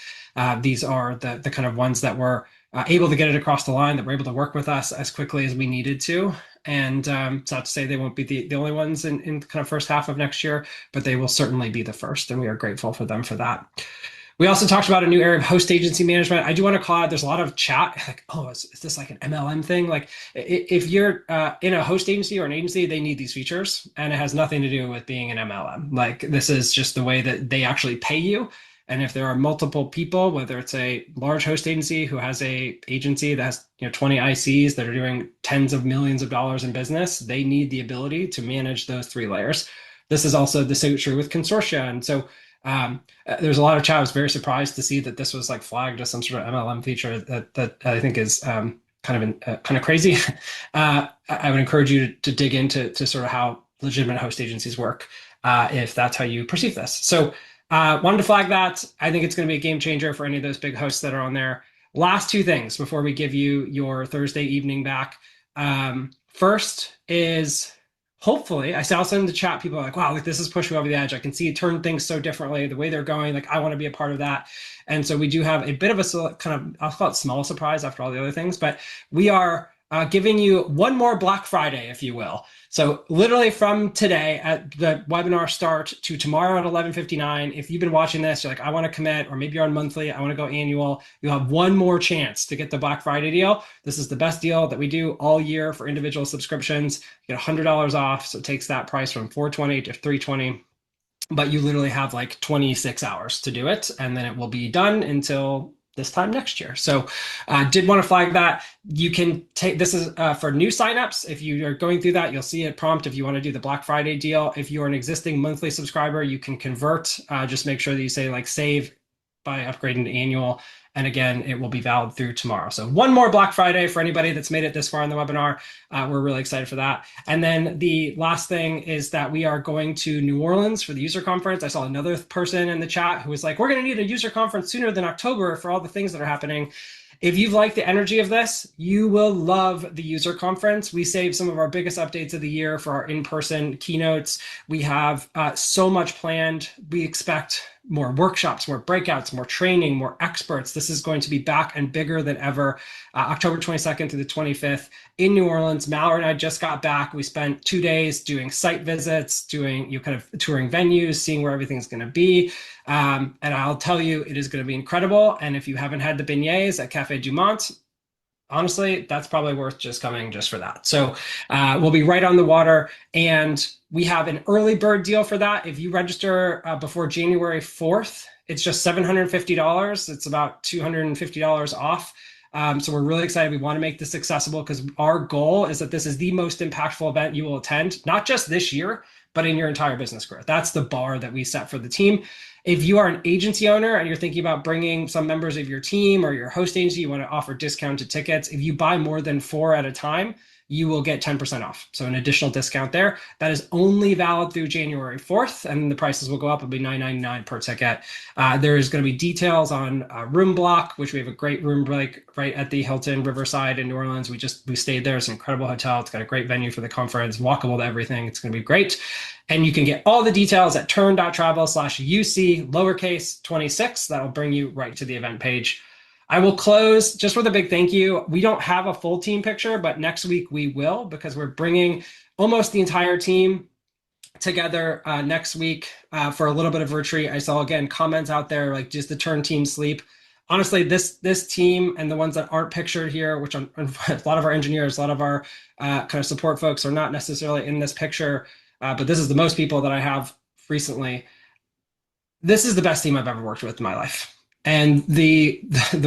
These are the kind of ones that were able to get it across the line, that were able to work with us as quickly as we needed to. And it's not to say they won't be the only ones in kind of first half of next year, but they will certainly be the first, and we are grateful for them for that. We also talked about a new area of host agency management. I do want to call out, there's a lot of chat, like, oh, is this like an MLM thing? Like, if you're in a host agency or an agency, they need these features, and it has nothing to do with being an MLM. Like, this is just the way that they actually pay you. And if there are multiple people, whether it's a large host agency who has a agency that has 20 ICs that are doing tens of millions of dollars in business, they need the ability to manage those 3 layers. This is also the same true with consortia. And so there's a lot of chat. I was very surprised to see that this was like flagged as some sort of MLM feature that I think is kind of crazy. I would encourage you to dig into sort of how legitimate host agencies work, if that's how you perceive this. So wanted to flag that. I think it's going to be a game changer for any of those big hosts that are on there. Last 2 things before we give you your Thursday evening back. First is, hopefully, I saw some in the chat, people are like, wow, like, this is pushing over the edge. I can see Tern things so differently, the way they're going. Like, I want to be a part of that. And so we do have a bit of a kind of, I'll call it small surprise after all the other things, but we are giving you one more Black Friday, if you will. So literally from today at the webinar start to tomorrow at 11:59, if you've been watching this, you're like, I want to commit, or maybe you're on monthly, I want to go annual, you'll have one more chance to get the Black Friday deal. This is the best deal that we do all year for individual subscriptions. You get $100 off, so it takes that price from $420 to $320. But you literally have like 26 hours to do it, and then it will be done until this time next year. So did want to flag that. You can take, this is for new signups. If you are going through that, you'll see a prompt if you want to do the Black Friday deal. If you're an existing monthly subscriber, you can convert. Just make sure that you say like save by upgrading to annual. And again, it will be valid through tomorrow. So one more Black Friday for anybody that's made it this far in the webinar. We're really excited for that. And then the last thing is that we are going to New Orleans for the user conference. I saw another person in the chat who was like, we're going to need a user conference sooner than October for all the things that are happening. If you've liked the energy of this, you will love the user conference. We saved some of our biggest updates of the year for our in-person keynotes. We have so much planned. We expect more workshops, more breakouts, more training, more experts. This is going to be back and bigger than ever. October 22nd through the 25th in New Orleans. Mallory and I just got back. We spent 2 days doing site visits, doing kind of touring venues, seeing where everything's going to be. And I'll tell you, it is going to be incredible. And if you haven't had the beignets at Cafe Dumont, honestly, that's probably worth just coming just for that. So we'll be right on the water, and we have an early bird deal for that. If you register before January 4th, it's just $750. It's about $250 off. So we're really excited. We want to make this accessible because our goal is that this is the most impactful event you will attend, not just this year, but in your entire business career. That's the bar that we set for the team. If you are an agency owner and you're thinking about bringing some members of your team or your host agency, you want to offer discounted tickets. If you buy more than 4 at a time, you will get 10% off. So an additional discount there. That is only valid through January 4th, and the prices will go up. It'll be $9.99 per ticket. There's going to be details on room block, which we have a great room break right at the Hilton Riverside in New Orleans. We stayed there. It's an incredible hotel. It's got a great venue for the conference, walkable to everything. It's going to be great. And you can get all the details at tern.travel/UC lowercase 26. That'll bring you right to the event page. I will close just with a big thank you. We don't have a full team picture, but next week we will, because we're bringing almost the entire team together next week for a little bit of retreat. I saw, again, comments out there like, just the Tern team sleep. Honestly, this team and the ones that aren't pictured here, which a lot of our engineers, a lot of our kind of support folks are not necessarily in this picture, but this is the most people that I have recently. This is the best team I've ever worked with in my life. And the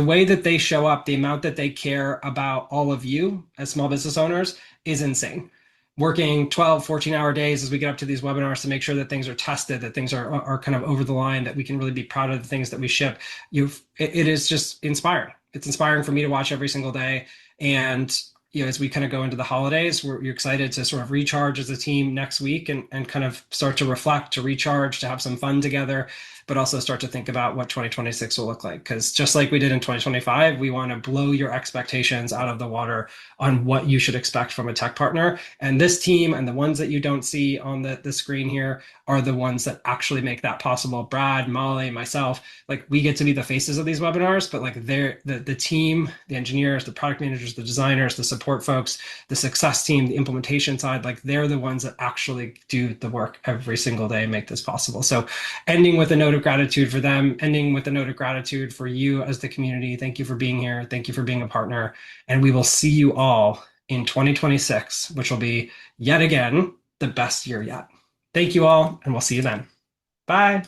way that they show up, the amount that they care about all of you as small business owners is insane. Working 12, 14-hour days as we get up to these webinars to make sure that things are tested, that things are kind of over the line, that we can really be proud of the things that we ship. It is just inspiring. It's inspiring for me to watch every single day. And as we kind of go into the holidays, we're excited to sort of recharge as a team next week and kind of start to reflect, to recharge, to have some fun together, but also start to think about what 2026 will look like. Because just like we did in 2025, we want to blow your expectations out of the water on what you should expect from a tech partner. And this team and the ones that you don't see on the screen here are the ones that actually make that possible. Brad, Molly, myself, like, we get to be the faces of these webinars, but like the team, the engineers, the product managers, the designers, the support folks, the success team, the implementation side, like, they're the ones that actually do the work every single day and make this possible. So ending with a note of gratitude for them, ending with a note of gratitude for you as the community. Thank you for being here. Thank you for being a partner. And we will see you all in 2026, which will be yet again the best year yet. Thank you all, and we'll see you then. Bye.